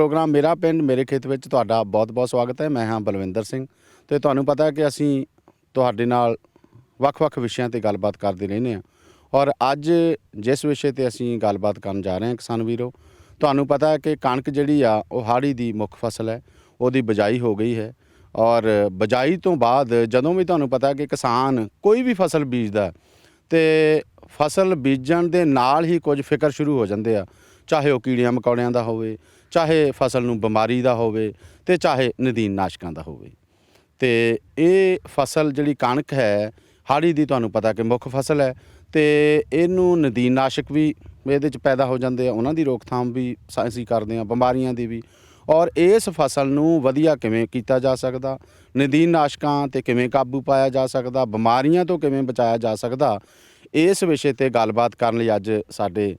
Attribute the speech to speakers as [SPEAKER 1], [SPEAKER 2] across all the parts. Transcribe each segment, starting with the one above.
[SPEAKER 1] Programme मेरा पिंड मेरे खेत ਵਿੱਚ ਤੁਹਾਡਾ ਬਹੁਤ-ਬਹੁਤ ਸਵਾਗਤ ਹੈ। ਮੈਂ ਹਾਂ ਬਲਵਿੰਦਰ ਸਿੰਘ ਤੇ ਤੁਹਾਨੂੰ ਪਤਾ ਹੈ ਕਿ ਅਸੀਂ ਤੁਹਾਡੇ ਨਾਲ ਵੱਖ-ਵੱਖ ਵਿਸ਼ਿਆਂ ਤੇ ਗੱਲਬਾਤ ਕਰਦੇ ਰਹਿੰਦੇ ਹਾਂ ਔਰ ਅੱਜ ਜਿਸ ਵਿਸ਼ੇ ਤੇ ਅਸੀਂ ਗੱਲਬਾਤ ਕਰਨ ਜਾ ਰਹੇ ਹਾਂ ਕਿਸਾਨ ਵੀਰੋ, ਤੁਹਾਨੂੰ ਪਤਾ ਹੈ ਕਿ ਕਣਕ ਜਿਹੜੀ ਆ ਉਹ ਹਾੜੀ ਦੀ ਮੁੱਖ ਫਸਲ ਹੈ। ਉਹਦੀ ਬਿਜਾਈ ਹੋ ਗਈ ਹੈ ਔਰ ਬਿਜਾਈ ਤੋਂ ਬਾਅਦ ਜਦੋਂ ਵੀ ਤੁਹਾਨੂੰ ਪਤਾ ਕਿ ਕਿਸਾਨ ਕੋਈ ਵੀ ਫਸਲ ਬੀਜਦਾ ਤੇ ਫਸਲ ਬੀਜਣ ਦੇ ਨਾਲ ਹੀ ਕੁਝ ਫਿਕਰ ਸ਼ੁਰੂ ਹੋ ਜਾਂਦੇ ਆ, ਚਾਹੇ ਉਹ ਕੀੜਿਆਂ ਮਕੌੜਿਆਂ ਦਾ ਹੋਵੇ, ਚਾਹੇ ਫਸਲ ਨੂੰ ਬਿਮਾਰੀ ਦਾ ਹੋਵੇ ਤੇ ਚਾਹੇ ਨਦੀਨਨਾਸ਼ਕਾਂ ਦਾ ਹੋਵੇ। ਤੇ ਇਹ ਫਸਲ ਜਿਹੜੀ ਕਣਕ ਹੈ ਹਾੜੀ ਦੀ ਤੁਹਾਨੂੰ ਪਤਾ ਕਿ ਮੁੱਖ ਫਸਲ ਹੈ ਤੇ ਇਹਨੂੰ ਨਦੀਨਨਾਸ਼ਕ ਵੀ ਇਹਦੇ 'ਚ ਪੈਦਾ ਹੋ ਜਾਂਦੇ ਆ, ਉਹਨਾਂ ਦੀ ਰੋਕਥਾਮ ਵੀ ਅਸੀਂ ਕਰਦੇ ਹਾਂ, ਬਿਮਾਰੀਆਂ ਦੀ ਵੀ। ਔਰ ਇਸ ਫਸਲ ਨੂੰ ਵਧੀਆ ਕਿਵੇਂ ਕੀਤਾ ਜਾ ਸਕਦਾ, ਨਦੀਨਨਾਸ਼ਕਾਂ 'ਤੇ ਕਿਵੇਂ ਕਾਬੂ ਪਾਇਆ ਜਾ ਸਕਦਾ, ਬਿਮਾਰੀਆਂ ਤੋਂ ਕਿਵੇਂ ਬਚਾਇਆ ਜਾ ਸਕਦਾ, ਇਸ ਵਿਸ਼ੇ 'ਤੇ ਗੱਲਬਾਤ ਕਰਨ ਲਈ ਅੱਜ ਸਾਡੇ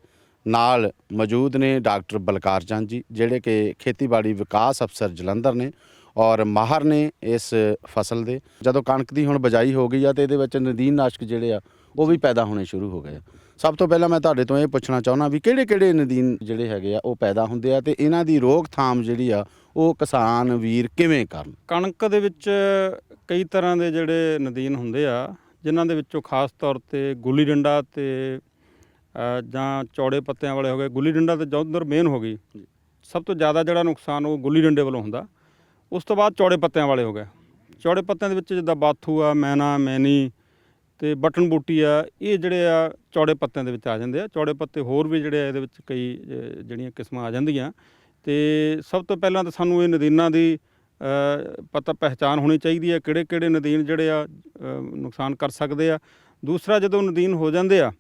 [SPEAKER 1] ਨਾਲ ਮੌਜੂਦ ਨੇ ਡਾਕਟਰ ਬਲਕਾਰ ਚੰਦ ਜੀ, ਜਿਹੜੇ ਕਿ ਖੇਤੀਬਾੜੀ ਵਿਕਾਸ ਅਫਸਰ ਜਲੰਧਰ ਨੇ ਔਰ ਮਾਹਰ ਨੇ ਇਸ ਫਸਲ ਦੇ। ਜਦੋਂ ਕਣਕ ਦੀ ਹੁਣ ਬਿਜਾਈ ਹੋ ਗਈ ਆ ਅਤੇ ਇਹਦੇ ਵਿੱਚ ਨਦੀਨਨਾਸ਼ਕ ਜਿਹੜੇ ਆ ਉਹ ਵੀ ਪੈਦਾ ਹੋਣੇ ਸ਼ੁਰੂ ਹੋ ਗਏ ਆ। ਸਭ ਤੋਂ ਪਹਿਲਾਂ ਮੈਂ ਤੁਹਾਡੇ ਤੋਂ ਇਹ ਪੁੱਛਣਾ ਚਾਹੁੰਦਾ ਵੀ ਕਿਹੜੇ ਨਦੀਨ ਜਿਹੜੇ ਹੈਗੇ ਆ ਉਹ ਪੈਦਾ ਹੁੰਦੇ ਆ ਅਤੇ ਇਹਨਾਂ ਦੀ ਰੋਕਥਾਮ ਜਿਹੜੀ ਆ ਉਹ ਕਿਸਾਨ ਵੀਰ ਕਿਵੇਂ ਕਰਨ?
[SPEAKER 2] ਕਣਕ ਦੇ ਵਿੱਚ ਕਈ ਤਰ੍ਹਾਂ ਦੇ ਜਿਹੜੇ ਨਦੀਨ ਹੁੰਦੇ ਆ, ਜਿਨ੍ਹਾਂ ਦੇ ਵਿੱਚੋਂ ਖਾਸ ਤੌਰ 'ਤੇ ਗੁੱਲੀ ਡੰਡਾ ਅਤੇ ਜਾਂ ਚੌੜੇ ਪੱਤਿਆਂ ਵਾਲੇ ਹੋ ਗਏ। ਗੁੱਲੀ ਡੰਡਾ ਅਤੇ ਜੌਂਦਰ ਮੇਨ ਹੋ ਗਈ। ਸਭ ਤੋਂ ਜ਼ਿਆਦਾ ਜਿਹੜਾ ਨੁਕਸਾਨ ਉਹ ਗੁੱਲੀ ਡੰਡੇ ਵੱਲੋਂ ਹੁੰਦਾ। ਉਸ ਤੋਂ ਬਾਅਦ ਚੌੜੇ ਪੱਤਿਆਂ ਵਾਲੇ ਹੋ ਗਏ। ਚੌੜੇ ਪੱਤਿਆਂ ਦੇ ਵਿੱਚ ਜਿੱਦਾਂ ਬਾਥੂ ਆ, ਮੈਨਾ, ਮੈਨੀ ਅਤੇ ਬਟਨ ਬੂਟੀ ਆ, ਇਹ ਜਿਹੜੇ ਆ ਚੌੜੇ ਪੱਤਿਆਂ ਦੇ ਵਿੱਚ ਆ ਜਾਂਦੇ ਆ। ਚੌੜੇ ਪੱਤੇ ਹੋਰ ਵੀ ਜਿਹੜੇ ਆ ਇਹਦੇ ਵਿੱਚ ਕਈ ਜਿਹੜੀਆਂ ਕਿਸਮਾਂ ਆ ਜਾਂਦੀਆਂ। ਅਤੇ ਸਭ ਤੋਂ ਪਹਿਲਾਂ ਤਾਂ ਸਾਨੂੰ ਇਹ ਨਦੀਨਾਂ ਦੀ ਪਹਿਚਾਣ ਹੋਣੀ ਚਾਹੀਦੀ ਹੈ, ਕਿਹੜੇ ਨਦੀਨ ਜਿਹੜੇ ਆ ਨੁਕਸਾਨ ਕਰ ਸਕਦੇ ਆ। ਦੂਸਰਾ, ਜਦੋਂ ਨਦੀਨ ਹੋ ਜਾਂਦੇ ਆ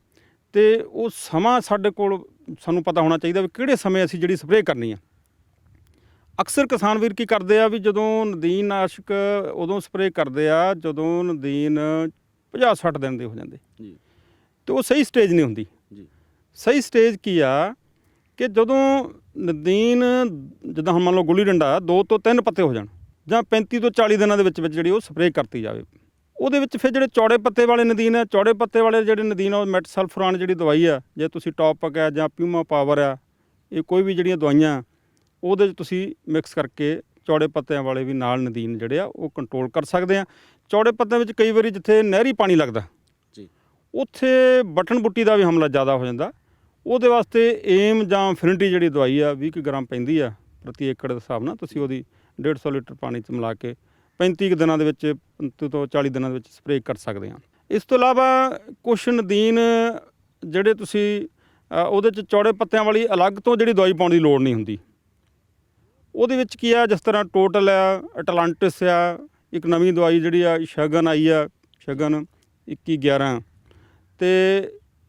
[SPEAKER 2] ਅਤੇ ਉਹ ਸਮਾਂ ਸਾਡੇ ਕੋਲ ਸਾਨੂੰ ਪਤਾ ਹੋਣਾ ਚਾਹੀਦਾ ਵੀ ਕਿਹੜੇ ਸਮੇਂ ਅਸੀਂ ਜਿਹੜੀ ਸਪਰੇਅ ਕਰਨੀ ਆ। ਅਕਸਰ ਕਿਸਾਨ ਵੀਰ ਕੀ ਕਰਦੇ ਆ ਵੀ ਜਦੋਂ ਨਦੀਨਨਾਸ਼ਕ ਉਦੋਂ ਸਪਰੇਅ ਕਰਦੇ ਆ ਜਦੋਂ ਨਦੀਨ 50-60 ਦਿਨ ਦੇ ਹੋ ਜਾਂਦੇ ਜੀ, ਅਤੇ ਉਹ ਸਹੀ ਸਟੇਜ ਨਹੀਂ ਹੁੰਦੀ ਜੀ। ਸਹੀ ਸਟੇਜ ਕੀ ਆ ਕਿ ਜਦੋਂ ਨਦੀਨ ਜਿੱਦਾਂ ਹੁਣ ਮੰਨ ਲਓ ਗੁੱਲੀ ਡੰਡਾ 2 ਤੋਂ 3 ਪੱਤੇ ਹੋ ਜਾਣ ਜਾਂ 35 ਤੋਂ 40 ਦਿਨਾਂ ਦੇ ਵਿੱਚ ਜਿਹੜੀ ਉਹ ਸਪਰੇਅ ਕਰਤੀ ਜਾਵੇ। ਉਹਦੇ ਵਿੱਚ ਫਿਰ ਜਿਹੜੇ ਚੌੜੇ ਪੱਤੇ ਵਾਲੇ ਨਦੀਨ ਆ, ਚੌੜੇ ਪੱਤੇ ਵਾਲੇ ਜਿਹੜੇ ਨਦੀਨ ਆ ਉਹ ਮੈਟਸਲਫਰਾਨ ਜਿਹੜੀ ਦਵਾਈ ਆ, ਜੇ ਤੁਸੀਂ ਟੌਪਕ ਆ ਜਾਂ ਪਿਊਮਾ ਪਾਵਰ ਆ, ਇਹ ਕੋਈ ਵੀ ਜਿਹੜੀਆਂ ਦਵਾਈਆਂ ਉਹਦੇ 'ਚ ਤੁਸੀਂ ਮਿਕਸ ਕਰਕੇ ਚੌੜੇ ਪੱਤਿਆਂ ਵਾਲੇ ਵੀ ਨਾਲ ਨਦੀਨ ਜਿਹੜੇ ਆ ਉਹ ਕੰਟਰੋਲ ਕਰ ਸਕਦੇ ਆ। ਚੌੜੇ ਪੱਤਿਆਂ ਵਿੱਚ ਕਈ ਵਾਰੀ ਜਿੱਥੇ ਨਹਿਰੀ ਪਾਣੀ ਲੱਗਦਾ ਜੀ, ਉੱਥੇ ਬਟਨ ਬੁੱਟੀ ਦਾ ਵੀ ਹਮਲਾ ਜ਼ਿਆਦਾ ਹੋ ਜਾਂਦਾ। ਉਹਦੇ ਵਾਸਤੇ ਏਮ ਜਾਂ ਫਿਨਿਟੀ ਜਿਹੜੀ ਦਵਾਈ ਆ 20 ਗ੍ਰਾਮ ਪੈਂਦੀ ਆ ਪ੍ਰਤੀ ਏਕੜ ਦੇ ਹਿਸਾਬ ਨਾਲ, ਤੁਸੀਂ ਉਹਦੀ 150 ਲੀਟਰ ਪਾਣੀ 'ਚ ਮਿਲਾ ਕੇ 35 ਦਿਨਾਂ ਦੇ ਵਿੱਚ 35 ਤੋਂ 40 ਦਿਨਾਂ ਦੇ ਵਿੱਚ ਸਪਰੇਅ ਕਰ ਸਕਦੇ ਹਾਂ। ਇਸ ਤੋਂ ਇਲਾਵਾ ਕੁਛ ਨਦੀਨ ਜਿਹੜੇ ਤੁਸੀਂ ਉਹਦੇ 'ਚ ਚੌੜੇ ਪੱਤਿਆਂ ਵਾਲੀ ਅਲੱਗ ਤੋਂ ਜਿਹੜੀ ਦਵਾਈ ਪਾਉਣ ਦੀ ਲੋੜ ਨਹੀਂ ਹੁੰਦੀ। ਉਹਦੇ ਵਿੱਚ ਕੀ ਆ, ਜਿਸ ਤਰ੍ਹਾਂ ਟੋਟਲ ਆ, ਅਟਲਾਂਟਿਸ ਆ, ਇੱਕ ਨਵੀਂ ਦਵਾਈ ਜਿਹੜੀ ਆ ਸ਼ਗਨ ਆਈ ਆ, ਸ਼ਗਨ 2111 ਅਤੇ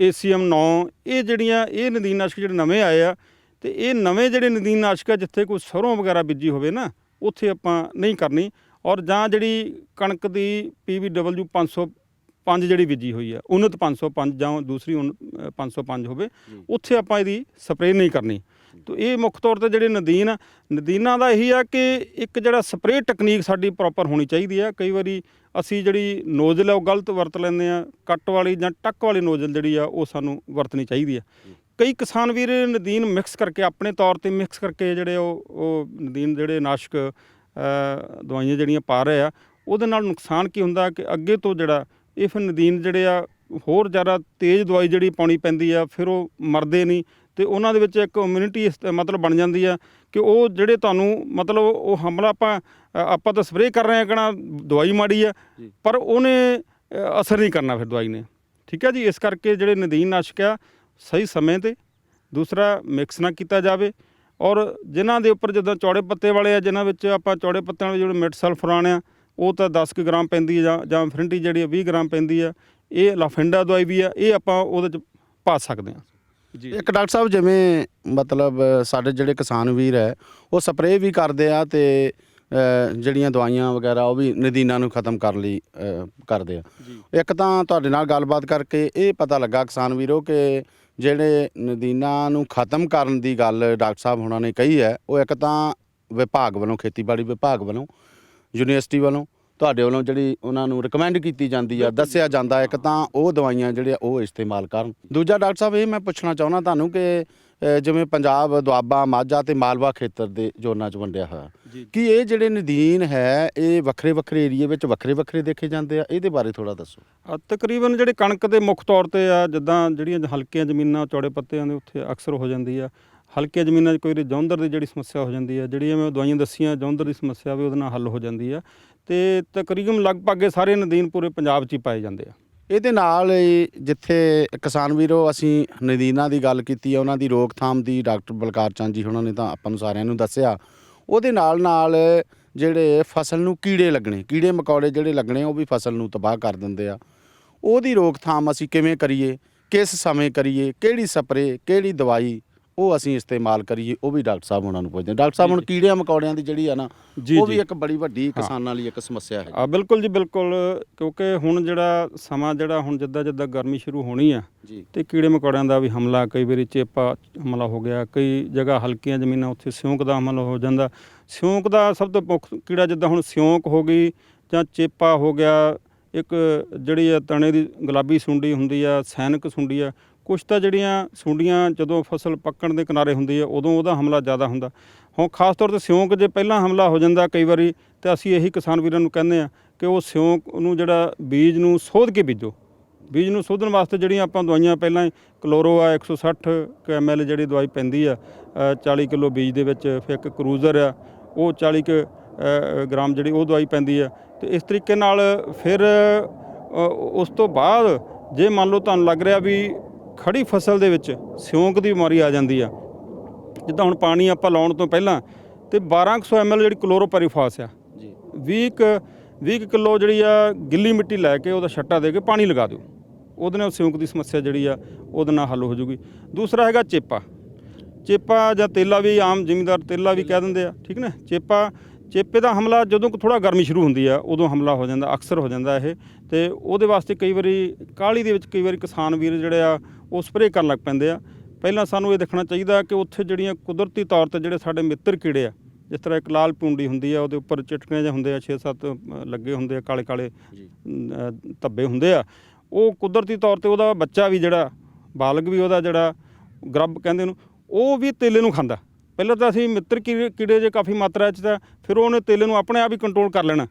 [SPEAKER 2] ACM 9, ਇਹ ਜਿਹੜੀਆਂ ਇਹ ਨਦੀਨਨਾਸ਼ਕ ਜਿਹੜੇ ਨਵੇਂ ਆਏ ਆ। ਅਤੇ ਇਹ ਨਵੇਂ ਜਿਹੜੇ ਨਦੀਨਨਾਸ਼ਕ ਆ ਜਿੱਥੇ ਕੋਈ ਸਰੋਂ ਵਗੈਰਾ ਬੀਜੀ ਹੋਵੇ ਨਾ, ਉੱਥੇ ਆਪਾਂ ਨਹੀਂ ਕਰਨੀ। ਔਰ ਜਾਂ ਜਿਹੜੀ ਕਣਕ ਦੀ PVW 505 ਜਿਹੜੀ ਬੀਜੀ ਹੋਈ ਆ, ਉਨਤ 505 ਜਾਂ ਦੂਸਰੀ 505 ਹੋਵੇ, ਉੱਥੇ ਆਪਾਂ ਇਹਦੀ ਸਪਰੇਅ ਨਹੀਂ ਕਰਨੀ। ਤਾਂ ਇਹ ਮੁੱਖ ਤੌਰ 'ਤੇ ਜਿਹੜੇ ਨਦੀਨਾਂ ਦਾ ਇਹੀ ਆ ਕਿ ਇੱਕ ਜਿਹੜਾ ਸਪਰੇਅ ਟੈਕਨੀਕ ਸਾਡੀ ਪ੍ਰੋਪਰ ਹੋਣੀ ਚਾਹੀਦੀ ਆ। ਕਈ ਵਾਰੀ ਅਸੀਂ ਜਿਹੜੀ ਨੋਜ਼ਲ ਆ ਉਹ ਗਲਤ ਵਰਤ ਲੈਂਦੇ ਆ, ਕੱਟ ਵਾਲੀ ਜਾਂ ਟੱਕ ਵਾਲੀ ਨੋਜ਼ਲ ਜਿਹੜੀ ਆ ਉਹ ਸਾਨੂੰ ਵਰਤਣੀ ਚਾਹੀਦੀ ਆ। ਕਈ ਕਿਸਾਨ ਵੀਰ ਨਦੀਨ ਮਿਕਸ ਕਰਕੇ ਆਪਣੇ ਤੌਰ 'ਤੇ ਮਿਕਸ ਕਰਕੇ ਜਿਹੜੇ ਉਹ ਨਦੀਨ ਜਿਹੜੇ ਨਾਸ਼ਕ ਦਵਾਈਆਂ ਜਿਹੜੀਆਂ ਪਾ ਰਹੇ ਆ, ਉਹਦੇ ਨਾਲ ਨੁਕਸਾਨ ਕੀ ਹੁੰਦਾ ਕਿ ਅੱਗੇ ਤੋਂ ਜਿਹੜਾ ਇਹ ਫਿਰ ਨਦੀਨ ਜਿਹੜੇ ਆ ਹੋਰ ਜ਼ਿਆਦਾ ਤੇਜ਼ ਦਵਾਈ ਜਿਹੜੀ ਪਾਉਣੀ ਪੈਂਦੀ ਆ, ਫਿਰ ਉਹ ਮਰਦੇ ਨਹੀਂ ਅਤੇ ਉਹਨਾਂ ਦੇ ਵਿੱਚ ਇੱਕ ਇਮਿਊਨਿਟੀ ਮਤਲਬ ਬਣ ਜਾਂਦੀ ਆ ਕਿ ਉਹ ਜਿਹੜੇ ਤੁਹਾਨੂੰ ਮਤਲਬ ਉਹ ਹਮਲਾ ਆਪਾਂ ਤਾਂ ਸਪਰੇਅ ਕਰ ਰਹੇ ਹਾਂ ਕਹਿਣਾ ਦਵਾਈ ਮਾੜੀ ਆ, ਪਰ ਉਹਨੇ ਅਸਰ ਨਹੀਂ ਕਰਨਾ ਫਿਰ ਦਵਾਈ ਨੇ। ਠੀਕ ਹੈ ਜੀ। ਇਸ ਕਰਕੇ ਜਿਹੜੇ ਨਦੀਨਨਾਸ਼ਕ ਆ ਸਹੀ ਸਮੇਂ 'ਤੇ, ਦੂਸਰਾ ਮਿਕਸ ਨਾ ਕੀਤਾ ਜਾਵੇ। ਔਰ ਜਿਨ੍ਹਾਂ ਦੇ ਉੱਪਰ ਜਿੱਦਾਂ ਚੌੜੇ ਪੱਤੇ ਵਾਲੇ ਆ, ਜਿਨ੍ਹਾਂ ਵਿੱਚ ਆਪਾਂ ਚੌੜੇ ਪੱਤਿਆਂ ਵਾਲੇ ਜਿਹੜੇ ਮੈਟਸਲਫਰਾਨ ਆ ਉਹ ਤਾਂ 10 ਗ੍ਰਾਮ ਪੈਂਦੀ ਆ, ਜਾਂ ਫਿਨਿਟੀ ਜਿਹੜੀ 20 ਗ੍ਰਾਮ ਪੈਂਦੀ ਆ। ਇਹ ਲਾਫੈਂਡਾ ਦਵਾਈ ਵੀ ਆ, ਇਹ ਆਪਾਂ ਉਹਦੇ 'ਚ ਪਾ ਸਕਦੇ ਹਾਂ ਜੀ।
[SPEAKER 1] ਇੱਕ ਡਾਕਟਰ ਸਾਹਿਬ, ਜਿਵੇਂ ਮਤਲਬ ਸਾਡੇ ਜਿਹੜੇ ਕਿਸਾਨ ਵੀਰ ਹੈ ਉਹ ਸਪਰੇਅ ਵੀ ਕਰਦੇ ਆ ਅਤੇ ਜਿਹੜੀਆਂ ਦਵਾਈਆਂ ਵਗੈਰਾ ਉਹ ਵੀ ਨਦੀਨਾਂ ਨੂੰ ਖ਼ਤਮ ਕਰਨ ਲਈ ਕਰਦੇ ਆ। ਇੱਕ ਤਾਂ ਤੁਹਾਡੇ ਨਾਲ ਗੱਲਬਾਤ ਕਰਕੇ ਇਹ ਪਤਾ ਲੱਗਾ ਕਿਸਾਨ ਵੀਰੋ ਕਿ ਜਿਹੜੇ ਨਦੀਨਾਂ ਨੂੰ ਖ਼ਤਮ ਕਰਨ ਦੀ ਗੱਲ ਡਾਕਟਰ ਸਾਹਿਬ ਹੋਣਾ ਨੇ ਕਹੀ ਹੈ, ਉਹ ਇੱਕ ਤਾਂ ਵਿਭਾਗ ਵੱਲੋਂ, ਖੇਤੀਬਾੜੀ ਵਿਭਾਗ ਵੱਲੋਂ, ਯੂਨੀਵਰਸਿਟੀ ਵੱਲੋਂ ਤੁਹਾਡੇ ਵੱਲੋਂ ਜਿਹੜੀ ਉਹਨਾਂ ਨੂੰ ਰਿਕਮੈਂਡ ਕੀਤੀ ਜਾਂਦੀ ਆ, ਦੱਸਿਆ ਜਾਂਦਾ ਇੱਕ ਤਾਂ ਉਹ ਦਵਾਈਆਂ ਜਿਹੜੀਆਂ ਉਹ ਇਸਤੇਮਾਲ ਕਰਨ। ਦੂਜਾ ਡਾਕਟਰ ਸਾਹਿਬ ਇਹ ਮੈਂ ਪੁੱਛਣਾ ਚਾਹੁੰਦਾ ਤੁਹਾਨੂੰ ਕਿ ਜਿਵੇਂ ਪੰਜਾਬ ਦੁਆਬਾ ਮਾਝਾ ਤੇ ਮਾਲਵਾ ਖੇਤਰ ਦੇ ਜ਼ੋਨਾਂ 'ਚ ਵੰਡਿਆ ਹੋਇਆ, ਕੀ ਇਹ ਜਿਹੜੇ ਨਦੀਨ ਹੈ ਇਹ ਵੱਖਰੇ ਵੱਖਰੇ ਏਰੀਏ ਵਿੱਚ ਵੱਖਰੇ ਵੱਖਰੇ ਦੇਖੇ ਜਾਂਦੇ ਆ? ਇਹਦੇ ਬਾਰੇ ਥੋੜਾ ਦੱਸੋ।
[SPEAKER 2] ਤਕਰੀਬਨ ਜਿਹੜੇ ਕਣਕ ਦੇ ਮੁੱਖ ਤੌਰ ਤੇ ਆ, ਜਿੱਦਾਂ ਜਿਹੜੀਆਂ ਹਲਕੀਆਂ ਜ਼ਮੀਨਾਂ ਚੌੜੇ ਪੱਤਿਆਂ ਦੇ ਉੱਥੇ ਅਕਸਰ ਹੋ ਜਾਂਦੀ ਆ। ਹਲਕੀਆਂ ਜ਼ਮੀਨਾਂ 'ਚ ਕੋਈ ਜੌਂਦਰ ਦੀ ਜਿਹੜੀ ਸਮੱਸਿਆ ਹੋ ਜਾਂਦੀ ਆ, ਜਿਹੜੀਆਂ ਮੈਂ ਦਵਾਈਆਂ ਦੱਸੀਆਂ ਜੌਂਦਰ ਦੀ ਸਮੱਸਿਆ ਵੀ ਉਹਦੇ ਨਾਲ ਹੱਲ ਹੋ ਜਾਂਦੀ ਆ। ਤੇ ਤਕਰੀਬਨ ਲਗਭਗ ਇਹ ਸਾਰੇ ਨਦੀਨ ਪੂਰੇ ਪੰਜਾਬ 'ਚ ਹੀ ਪਾਏ ਜਾਂਦੇ ਆ।
[SPEAKER 1] ਇਹਦੇ ਨਾਲ ਜਿੱਥੇ ਕਿਸਾਨ ਵੀਰੋ ਅਸੀਂ ਨਦੀਨਾਂ ਦੀ ਗੱਲ ਕੀਤੀ ਆ, ਉਹਨਾਂ ਦੀ ਰੋਕਥਾਮ ਦੀ ਡਾਕਟਰ ਬਲਕਾਰ ਚੰਦ ਜੀ ਉਹਨਾਂ ਨੇ ਤਾਂ ਆਪਾਂ ਨੂੰ ਸਾਰਿਆਂ ਨੂੰ ਦੱਸਿਆ। ਉਹਦੇ ਨਾਲ ਨਾਲ ਜਿਹੜੇ ਫਸਲ ਨੂੰ ਕੀੜੇ ਲੱਗਣੇ, ਕੀੜੇ ਮਕੌੜੇ ਜਿਹੜੇ ਲੱਗਣੇ ਉਹ ਵੀ ਫਸਲ ਨੂੰ ਤਬਾਹ ਕਰ ਦਿੰਦੇ ਆ। ਉਹਦੀ ਰੋਕਥਾਮ ਅਸੀਂ ਕਿਵੇਂ ਕਰੀਏ, ਕਿਸ ਸਮੇਂ ਕਰੀਏ, ਕਿਹੜੀ ਸਪਰੇ, ਕਿਹੜੀ ਦਵਾਈ ਉਹ ਅਸੀਂ ਇਸਤੇਮਾਲ ਕਰੀਏ, ਉਹ ਵੀ ਡਾਕਟਰ ਸਾਹਿਬ ਉਹਨਾਂ ਨੂੰ ਪੁੱਛਦੇ। ਡਾਕਟਰ ਸਾਹਿਬ ਹੁਣ ਕੀੜਿਆਂ ਮਕੌੜਿਆਂ ਦੀ ਜਿਹੜੀ ਆ ਨਾ ਉਹ ਵੀ ਇੱਕ ਬੜੀ ਵੱਡੀ ਕਿਸਾਨਾਂ ਲਈ ਇੱਕ ਸਮੱਸਿਆ ਹੈ।
[SPEAKER 2] ਬਿਲਕੁਲ ਜੀ ਬਿਲਕੁਲ, ਕਿਉਂਕਿ ਹੁਣ ਜਿਹੜਾ ਸਮਾਂ ਜਿਹੜਾ ਹੁਣ ਜਿੱਦਾਂ ਜਿੱਦਾਂ ਗਰਮੀ ਸ਼ੁਰੂ ਹੋਣੀ ਆ ਤੇ ਕੀੜੇ ਮਕੌੜਿਆਂ ਦਾ ਵੀ ਹਮਲਾ, ਕਈ ਵਾਰੀ ਚੇਪਾ ਹਮਲਾ ਹੋ ਗਿਆ, ਕਈ ਜਗ੍ਹਾ ਹਲਕੀਆਂ ਜ਼ਮੀਨਾਂ ਉੱਥੇ ਸਿਉਂਕ ਦਾ ਹਮਲਾ ਹੋ ਜਾਂਦਾ। ਸਿਉਂਕ ਦਾ ਸਭ ਤੋਂ ਮੁੱਖ ਕੀੜਾ ਜਿੱਦਾਂ ਹੁਣ ਸਿਉਂਕ ਹੋ ਗਈ ਜਾਂ ਚੇਪਾ ਹੋ ਗਿਆ। ਇੱਕ ਜਿਹੜੀ ਆ ਤਣੇ ਦੀ ਗੁਲਾਬੀ ਸੁੰਡੀ ਹੁੰਦੀ ਆ, ਸੈਨਿਕ ਸੁੰਡੀ ਆ। ਕੁਛ ਤਾਂ ਜਿਹੜੀਆਂ ਸੁੰਡੀਆਂ ਜਦੋਂ ਫਸਲ ਪੱਕਣ ਦੇ ਕਿਨਾਰੇ ਹੁੰਦੀ ਆ ਉਦੋਂ ਉਹਦਾ ਹਮਲਾ ਜ਼ਿਆਦਾ ਹੁੰਦਾ। ਹੁਣ ਖਾਸ ਤੌਰ 'ਤੇ ਸਿਉਂਕ ਜੇ ਪਹਿਲਾਂ ਹਮਲਾ ਹੋ ਜਾਂਦਾ ਕਈ ਵਾਰੀ, ਤਾਂ ਅਸੀਂ ਇਹੀ ਕਿਸਾਨ ਵੀਰਾਂ ਨੂੰ ਕਹਿੰਦੇ ਆ ਕਿ ਉਹ ਸਿਉਂਕ ਨੂੰ ਜਿਹੜਾ ਬੀਜ ਨੂੰ ਸੋਧ ਕੇ ਬੀਜੋ। ਬੀਜ ਨੂੰ ਸੋਧਣ ਵਾਸਤੇ ਜਿਹੜੀਆਂ ਆਪਾਂ ਦਵਾਈਆਂ ਪਹਿਲਾਂ ਹੀ ਕਲੋਰੋ ਆ 160 ml ਜਿਹੜੀ ਦਵਾਈ ਪੈਂਦੀ ਆ 40 ਕਿਲੋ ਬੀਜ ਦੇ ਵਿੱਚ, ਫਿਰ ਇੱਕ ਕਰੂਜ਼ਰ ਆ ਉਹ 40 ਗ੍ਰਾਮ ਜਿਹੜੀ ਉਹ ਦਵਾਈ ਪੈਂਦੀ ਆ। ਅਤੇ ਇਸ ਤਰੀਕੇ ਨਾਲ ਫਿਰ ਉਸ ਤੋਂ ਬਾਅਦ ਜੇ ਮੰਨ ਲਓ ਤੁਹਾਨੂੰ ਲੱਗ ਰਿਹਾ ਵੀ ਖੜੀ ਫਸਲ ਦੇ ਵਿੱਚ ਸਿਉਂਕ ਦੀ ਬਿਮਾਰੀ ਆ ਜਾਂਦੀ ਆ, ਜਿੱਦਾਂ ਹੁਣ ਪਾਣੀ ਆਪਾਂ ਲਾਉਣ ਤੋਂ ਪਹਿਲਾਂ ਤੇ 1200 ml ਜਿਹੜੀ ਕਲੋਰੋਪੈਰੀਫਾਸ ਆ ਜੀ 20 ਕਿਲੋ ਜਿਹੜੀ ਆ ਗਿੱਲੀ ਮਿੱਟੀ ਲੈ ਕੇ ਉਹਦਾ ਛੱਟਾ ਦੇ ਕੇ ਪਾਣੀ ਲਗਾ ਦਿਓ। ਉਹਦੇ ਨਾਲ ਸਿਉਂਕ ਦੀ ਸਮੱਸਿਆ ਜਿਹੜੀ ਆ ਉਹਦੇ ਨਾਲ ਹੱਲ ਹੋ ਜੂਗੀ। ਦੂਸਰਾ ਹੈਗਾ ਚੇਪਾ ਜਾਂ ਤੇਲਾ ਵੀ, ਆਮ ਜ਼ਿਮੀਂਦਾਰ ਤੇਲਾ ਵੀ ਕਹਿ ਦਿੰਦੇ ਆ, ਠੀਕ ਨਾ। ਚੇਪੇ ਦਾ ਹਮਲਾ ਜਦੋਂ ਥੋੜ੍ਹਾ ਗਰਮੀ ਸ਼ੁਰੂ ਹੁੰਦੀ ਆ ਉਦੋਂ ਹਮਲਾ ਹੋ ਜਾਂਦਾ, ਅਕਸਰ ਹੋ ਜਾਂਦਾ ਇਹ। ਅਤੇ ਉਹਦੇ ਵਾਸਤੇ ਕਈ ਵਾਰੀ ਕਾਹਲੀ ਦੇ ਵਿੱਚ ਕਈ ਵਾਰੀ ਕਿਸਾਨ ਵੀਰ ਜਿਹੜੇ ਆ ਉਹ ਸਪਰੇਅ ਕਰਨ ਲੱਗ ਪੈਂਦੇ ਆ। ਪਹਿਲਾਂ ਸਾਨੂੰ ਇਹ ਦੇਖਣਾ ਚਾਹੀਦਾ ਕਿ ਉੱਥੇ ਜਿਹੜੀਆਂ ਕੁਦਰਤੀ ਤੌਰ 'ਤੇ ਜਿਹੜੇ ਸਾਡੇ ਮਿੱਤਰ ਕੀੜੇ ਆ, ਜਿਸ ਤਰ੍ਹਾਂ ਇੱਕ ਲਾਲ ਪੂੰਡੀ ਹੁੰਦੀ ਆ, ਉਹਦੇ ਉੱਪਰ ਚਿਟਕਣੇ ਜਿਹੇ ਹੁੰਦੇ ਆ, 6-7 ਲੱਗੇ ਹੁੰਦੇ ਆ, ਕਾਲੇ ਕਾਲੇ ਧੱਬੇ ਹੁੰਦੇ ਆ। ਉਹ ਕੁਦਰਤੀ ਤੌਰ 'ਤੇ ਉਹਦਾ ਬੱਚਾ ਵੀ ਜਿਹੜਾ ਬਾਲਗ ਵੀ ਉਹਦਾ ਜਿਹੜਾ ਗਰੱਬ ਕਹਿੰਦੇ ਉਹਨੂੰ, ਉਹ ਵੀ ਤੇਲੇ ਨੂੰ ਖਾਂਦਾ। ਪਹਿਲਾਂ ਤਾਂ ਅਸੀਂ ਮਿੱਤਰ ਕੀੜੇ ਜੇ ਕਾਫੀ ਮਾਤਰਾ 'ਚ, ਤਾਂ ਫਿਰ ਉਹਨੇ ਤੇਲੇ ਨੂੰ ਆਪਣੇ ਆਪ ਹੀ ਕੰਟਰੋਲ ਕਰ ਲੈਣਾ।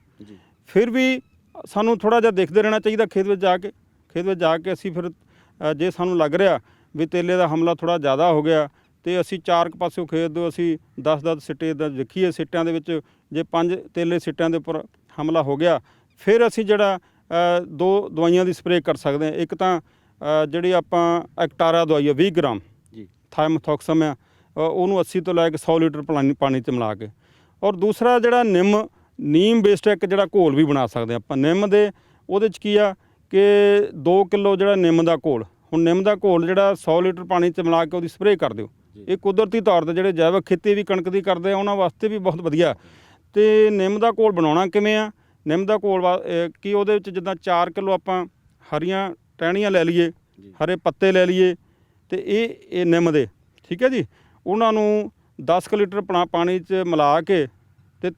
[SPEAKER 2] ਫਿਰ ਵੀ ਸਾਨੂੰ ਥੋੜ੍ਹਾ ਜਿਹਾ ਦੇਖਦੇ ਰਹਿਣਾ ਚਾਹੀਦਾ ਖੇਤ ਵਿੱਚ ਜਾ ਕੇ ਅਸੀਂ ਫਿਰ ਜੇ ਸਾਨੂੰ ਲੱਗ ਰਿਹਾ ਵੀ ਤੇਲੇ ਦਾ ਹਮਲਾ ਥੋੜ੍ਹਾ ਜ਼ਿਆਦਾ ਹੋ ਗਿਆ ਅਤੇ ਅਸੀਂ 4 ਪਾਸਿਓਂ ਖੇਤ ਦੇ ਅਸੀਂ 10-10 ਸਿੱਟੇ ਦਾ ਦੇਖੀਏ, ਸਿੱਟਿਆਂ ਦੇ ਵਿੱਚ ਜੇ 5 ਤੇਲੇ ਸਿੱਟਿਆਂ ਦੇ ਉੱਪਰ ਹਮਲਾ ਹੋ ਗਿਆ, ਫਿਰ ਅਸੀਂ ਜਿਹੜਾ 2 ਦਵਾਈਆਂ ਦੀ ਸਪਰੇਅ ਕਰ ਸਕਦੇ ਹਾਂ। ਇੱਕ ਤਾਂ ਜਿਹੜੀ ਆਪਾਂ ਐਕਟਾਰਾ ਦਵਾਈ ਆ 20 ਗ੍ਰਾਮ ਥਾਇਮੋਥੋਕਸਮ ਆ, ਉਹਨੂੰ 80 ਤੋਂ ਲੈ ਕੇ 100 ਲੀਟਰ ਪਾਣੀ 'ਚ ਮਿਲਾ ਕੇ। ਔਰ ਦੂਸਰਾ ਜਿਹੜਾ ਨੀਮ ਬੇਸਡ ਇੱਕ ਜਿਹੜਾ ਘੋਲ ਵੀ ਬਣਾ ਸਕਦੇ ਆਪਾਂ ਨਿੰਮ ਦੇ। ਉਹਦੇ 'ਚ ਕੀ ਆ ਕਿ 2 ਕਿਲੋ ਜਿਹੜਾ ਨਿੰਮ ਦਾ ਘੋਲ, ਹੁਣ ਨਿੰਮ ਦਾ ਘੋਲ ਜਿਹੜਾ 100 ਲੀਟਰ ਪਾਣੀ 'ਚ ਮਿਲਾ ਕੇ ਉਹਦੀ ਸਪਰੇਅ ਕਰ ਦਿਓ। ਇਹ ਕੁਦਰਤੀ ਤੌਰ 'ਤੇ ਜਿਹੜੇ ਜੈਵਿਕ ਖੇਤੀ ਵੀ ਕਣਕ ਦੀ ਕਰਦੇ ਆ ਉਹਨਾਂ ਵਾਸਤੇ ਵੀ ਬਹੁਤ ਵਧੀਆ। ਅਤੇ ਨਿੰਮ ਦਾ ਘੋਲ ਬਣਾਉਣਾ ਕਿਵੇਂ ਆ? ਨਿੰਮ ਦਾ ਘੋਲ ਕਿ ਉਹਦੇ ਵਿੱਚ ਜਿੱਦਾਂ 4 ਕਿਲੋ ਆਪਾਂ ਹਰੀਆਂ ਟਹਿਣੀਆਂ ਲੈ ਲਈਏ, ਹਰੇ ਪੱਤੇ ਲੈ ਲਈਏ, ਅਤੇ ਇਹ ਨਿੰਮ ਦੇ, ਠੀਕ ਹੈ ਜੀ, ਉਹਨਾਂ ਨੂੰ 10 ਲੀਟਰ ਪਾਣੀ 'ਚ ਮਿਲਾ ਕੇ ਅਤੇ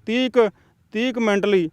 [SPEAKER 2] 30 ਮਿੰਟ ਲਈ,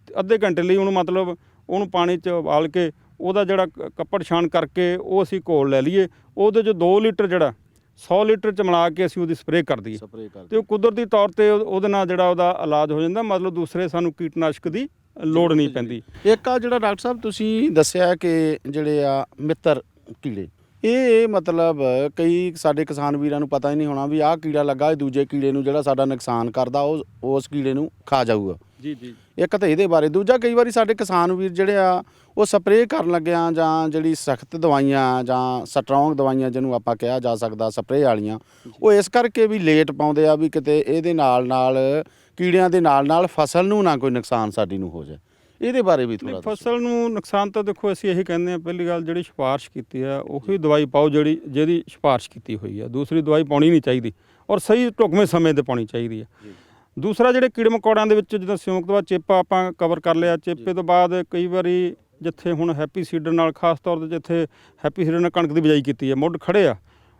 [SPEAKER 2] ਅੱਧੇ ਘੰਟੇ ਲਈ ਉਹਨੂੰ ਮਤਲਬ ਉਹਨੂੰ ਪਾਣੀ 'ਚ ਉਬਾਲ ਕੇ ਉਹਦਾ ਜਿਹੜਾ ਕੱਪੜ ਛਾਣ ਕਰਕੇ ਉਹ ਅਸੀਂ ਘੋਲ ਲੈ ਲਈਏ। ਉਹਦੇ 'ਚ 2 ਲੀਟਰ ਜਿਹੜਾ 100 ਲੀਟਰ 'ਚ ਮਿਲਾ ਕੇ ਅਸੀਂ ਉਹਦੀ ਸਪਰੇਅ ਕਰ ਦਈਏ ਅਤੇ ਉਹ ਕੁਦਰਤੀ ਤੌਰ 'ਤੇ ਉਹਦੇ ਨਾਲ ਜਿਹੜਾ ਉਹਦਾ ਇਲਾਜ ਹੋ ਜਾਂਦਾ। ਮਤਲਬ ਦੂਸਰੇ ਸਾਨੂੰ ਕੀਟਨਾਸ਼ਕ ਦੀ ਲੋੜ ਨਹੀਂ ਪੈਂਦੀ।
[SPEAKER 1] ਇੱਕ ਆ ਜਿਹੜਾ ਡਾਕਟਰ ਸਾਹਿਬ ਤੁਸੀਂ ਦੱਸਿਆ ਕਿ ਜਿਹੜੇ ਆ ਮਿੱਤਰ ਕੀੜੇ, ਇਹ ਮਤਲਬ ਕਈ ਸਾਡੇ ਕਿਸਾਨ ਵੀਰਾਂ ਨੂੰ ਪਤਾ ਹੀ ਨਹੀਂ ਹੋਣਾ ਵੀ ਆਹ ਕੀੜਾ ਲੱਗਾ, ਇਹ ਦੂਜੇ ਕੀੜੇ ਨੂੰ ਜਿਹੜਾ ਸਾਡਾ ਨੁਕਸਾਨ ਕਰਦਾ ਉਹ ਉਸ ਕੀੜੇ ਨੂੰ ਖਾ ਜਾਊਗਾ।
[SPEAKER 2] ਜੀ
[SPEAKER 1] ਇੱਕ ਤਾਂ ਇਹਦੇ ਬਾਰੇ। ਦੂਜਾ, ਕਈ ਵਾਰੀ ਸਾਡੇ ਕਿਸਾਨ ਵੀਰ ਜਿਹੜੇ ਆ ਉਹ ਸਪਰੇਅ ਕਰਨ ਲੱਗਿਆਂ ਜਾਂ ਜਿਹੜੀ ਸਖਤ ਦਵਾਈਆਂ ਜਾਂ ਸਟਰੋਂਗ ਦਵਾਈਆਂ ਜਿਹਨੂੰ ਆਪਾਂ ਕਿਹਾ ਜਾ ਸਕਦਾ ਸਪਰੇਅ ਵਾਲੀਆਂ, ਉਹ ਇਸ ਕਰਕੇ ਵੀ ਲੇਟ ਪਾਉਂਦੇ ਆ ਵੀ ਕਿਤੇ ਇਹਦੇ ਨਾਲ ਕੀੜਿਆਂ ਦੇ ਨਾਲ ਫਸਲ ਨੂੰ ਨਾ ਕੋਈ ਨੁਕਸਾਨ ਸਾਡੀ ਨੂੰ ਹੋ ਜਾਏ। ਇਹਦੇ ਬਾਰੇ ਵੀ ਥੋੜ੍ਹਾ
[SPEAKER 2] ਫਸਲ ਨੂੰ ਨੁਕਸਾਨ ਤਾਂ ਦੇਖੋ ਅਸੀਂ ਇਹੀ ਕਹਿੰਦੇ ਹਾਂ, ਪਹਿਲੀ ਗੱਲ ਜਿਹੜੀ ਸਿਫਾਰਿਸ਼ ਕੀਤੀ ਆ ਉਹੀ ਦਵਾਈ ਪਾਓ ਜਿਹਦੀ ਸਿਫਾਰਿਸ਼ ਕੀਤੀ ਹੋਈ ਆ। ਦੂਸਰੀ ਦਵਾਈ ਪਾਉਣੀ ਨਹੀਂ ਚਾਹੀਦੀ ਔਰ ਸਹੀ ਢੁਕਵੇਂ ਸਮੇਂ 'ਤੇ ਪਾਉਣੀ ਚਾਹੀਦੀ ਹੈ। ਦੂਸਰਾ, ਜਿਹੜੇ ਕੀੜੇ ਮਕੌੜਿਆਂ ਦੇ ਵਿੱਚ ਜਿੱਦਾਂ ਸਿਉਂਕ ਤੋਂ ਬਾਅਦ ਚੇਪਾ ਆਪਾਂ ਕਵਰ ਕਰ ਲਿਆ। ਚੇਪੇ ਤੋਂ ਬਾਅਦ ਕਈ ਵਾਰੀ ਜਿੱਥੇ ਹੁਣ ਹੈਪੀ ਸੀਡਰ ਨਾਲ, ਖਾਸ ਤੌਰ 'ਤੇ ਜਿੱਥੇ ਹੈਪੀ ਸੀਡਰ ਨਾਲ ਕਣਕ ਦੀ ਬਿਜਾਈ ਕੀਤੀ ਹੈ, ਮੁੱਢ ਖੜ੍ਹੇ ਆ,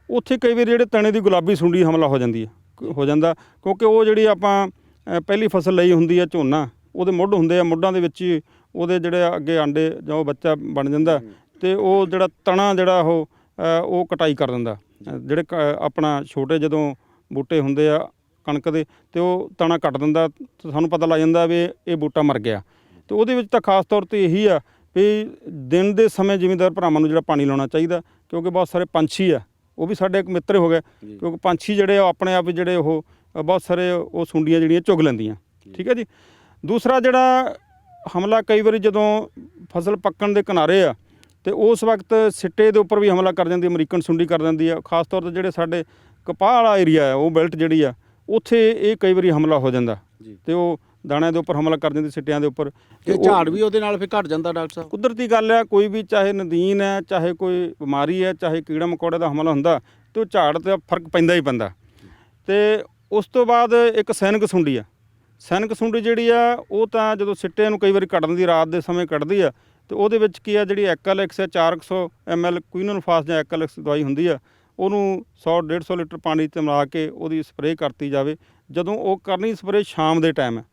[SPEAKER 2] ਉੱਥੇ ਕਈ ਵਾਰੀ ਜਿਹੜੇ ਤਣੇ ਦੀ ਗੁਲਾਬੀ ਸੁੰਡੀ ਹਮਲਾ ਹੋ ਜਾਂਦਾ, ਕਿਉਂਕਿ ਉਹ ਜਿਹੜੀ ਆਪਾਂ ਪਹਿਲੀ ਫਸਲ ਲਈ ਹੁੰਦੀ ਆ ਝੋਨਾ, ਉਹਦੇ ਮੁੱਢ ਹੁੰਦੇ ਆ, ਮੁੱਢਾਂ ਦੇ ਵਿੱਚ ਹੀ ਉਹਦੇ ਜਿਹੜੇ ਅੱਗੇ ਆਂਡੇ ਜਾਂ ਉਹ ਬੱਚਾ ਬਣ ਜਾਂਦਾ ਤੇ ਉਹ ਜਿਹੜਾ ਤਣਾ ਜਿਹੜਾ ਉਹ ਕਟਾਈ ਕਰ ਦਿੰਦਾ। ਜਿਹੜੇ ਆਪਣਾ ਛੋਟੇ ਜਦੋਂ ਬੂਟੇ ਹੁੰਦੇ ਆ ਕਣਕ ਦੇ ਤੇ ਉਹ ਤਣਾ ਕੱਟ ਦਿੰਦਾ, ਤੇ ਸਾਨੂੰ ਪਤਾ ਲੱਗ ਜਾਂਦਾ ਵੀ ਇਹ ਬੂਟਾ ਮਰ ਗਿਆ। ਤੇ ਉਹਦੇ ਵਿੱਚ ਤਾਂ ਖਾਸ ਤੌਰ ਤੇ ਇਹੀ ਆ ਵੀ ਦਿਨ ਦੇ ਸਮੇਂ ਜ਼ਿਮੀਂਦਾਰ ਭਰਾਵਾਂ ਨੂੰ ਜਿਹੜਾ ਪਾਣੀ ਲਾਉਣਾ ਚਾਹੀਦਾ, ਕਿਉਂਕਿ ਬਹੁਤ ਸਾਰੇ ਪੰਛੀ ਆ, ਉਹ ਵੀ ਸਾਡੇ ਇੱਕ ਮਿੱਤਰ ਹੋ ਗਏ, ਕਿਉਂਕਿ ਪੰਛੀ ਜਿਹੜੇ ਆ ਆਪਣੇ ਆਪ ਜਿਹੜੇ ਉਹ ਬਹੁਤ ਸਾਰੇ ਉਹ ਸੁੰਡੀਆਂ ਜਿਹੜੀਆਂ ਚੁਗ ਲੈਂਦੀਆਂ। ਠੀਕ ਹੈ ਜੀ। ਦੂਸਰਾ ਜਿਹੜਾ ਹਮਲਾ ਕਈ ਵਾਰੀ ਜਦੋਂ ਫਸਲ ਪੱਕਣ ਦੇ ਕਿਨਾਰੇ ਆ ਤੇ ਉਸ ਵਕਤ ਸਿੱਟੇ ਦੇ ਉੱਪਰ ਵੀ ਹਮਲਾ ਕਰ ਜਾਂਦੀ, ਅਮਰੀਕਨ ਸੁੰਡੀ ਕਰ ਦਿੰਦੀ ਆ। ਖਾਸ ਤੌਰ ਤੇ ਜਿਹੜੇ ਸਾਡੇ ਕਪਾਹ ਵਾਲਾ ਏਰੀਆ ਆ, ਉਹ ਬੈਲਟ ਜਿਹੜੀ ਆ, ਉੱਥੇ ਇਹ ਕਈ ਵਾਰੀ ਹਮਲਾ ਹੋ ਜਾਂਦਾ ਤੇ ਉਹ ਦਾਣਿਆਂ ਦੇ ਉੱਪਰ ਹਮਲਾ ਕਰ ਜਾਂਦੀ, ਸਿੱਟਿਆਂ ਦੇ ਉੱਪਰ।
[SPEAKER 1] ਤੇ ਝਾੜ ਵੀ ਉਹਦੇ ਨਾਲ ਫਿਰ ਘਟ ਜਾਂਦਾ ਡਾਕਟਰ ਸਾਹਿਬ?
[SPEAKER 2] ਕੁਦਰਤੀ ਗੱਲ ਆ, ਕੋਈ ਵੀ ਚਾਹੇ ਨਦੀਨ ਹੈ, ਚਾਹੇ ਕੋਈ ਬਿਮਾਰੀ ਹੈ, ਚਾਹੇ ਕੀੜਾ ਮਕੌੜੇ ਦਾ ਹਮਲਾ ਹੁੰਦਾ ਤੇ ਉਹ ਝਾੜ ਤੇ ਫਰਕ ਪੈਂਦਾ ਹੀ ਪੈਂਦਾ। ਤੇ ਉਸ ਤੋਂ ਬਾਅਦ ਇੱਕ ਸੈਨਿਕ ਸੁੰਡੀ ਆ। ਸੈਨਿਕ ਸੁੰਡੀ ਜਿਹੜੀ ਆ ਉਹ ਤਾਂ ਜਦੋਂ ਸਿੱਟੇ ਨੂੰ ਕਈ ਵਾਰੀ ਕੱਢਣ ਦੀ ਰਾਤ ਦੇ ਸਮੇਂ ਕੱਢਦੀ ਆ ਤੇ ਉਹਦੇ ਵਿੱਚ ਕੀ ਆ, ਜਿਹੜੀ ਐਕਲੈਕਸ ਹੈ 400 ml ਕੁਇਨੋਨਫਾਸ ਜਾਂ ਐਕਲੈਕਸ ਦਵਾਈ ਹੁੰਦੀ ਆ, ਉਹਨੂੰ 100-150 ਲੀਟਰ ਪਾਣੀ 'ਚ ਮਿਲਾ ਕੇ ਉਹਦੀ ਸਪਰੇਅ ਕਰਤੀ ਜਾਵੇ। ਜਦੋਂ ਉਹ ਕਰਨੀ ਸਪਰੇਅ ਸ਼ਾਮ ਦੇ ਟਾਈਮ ਹੈ,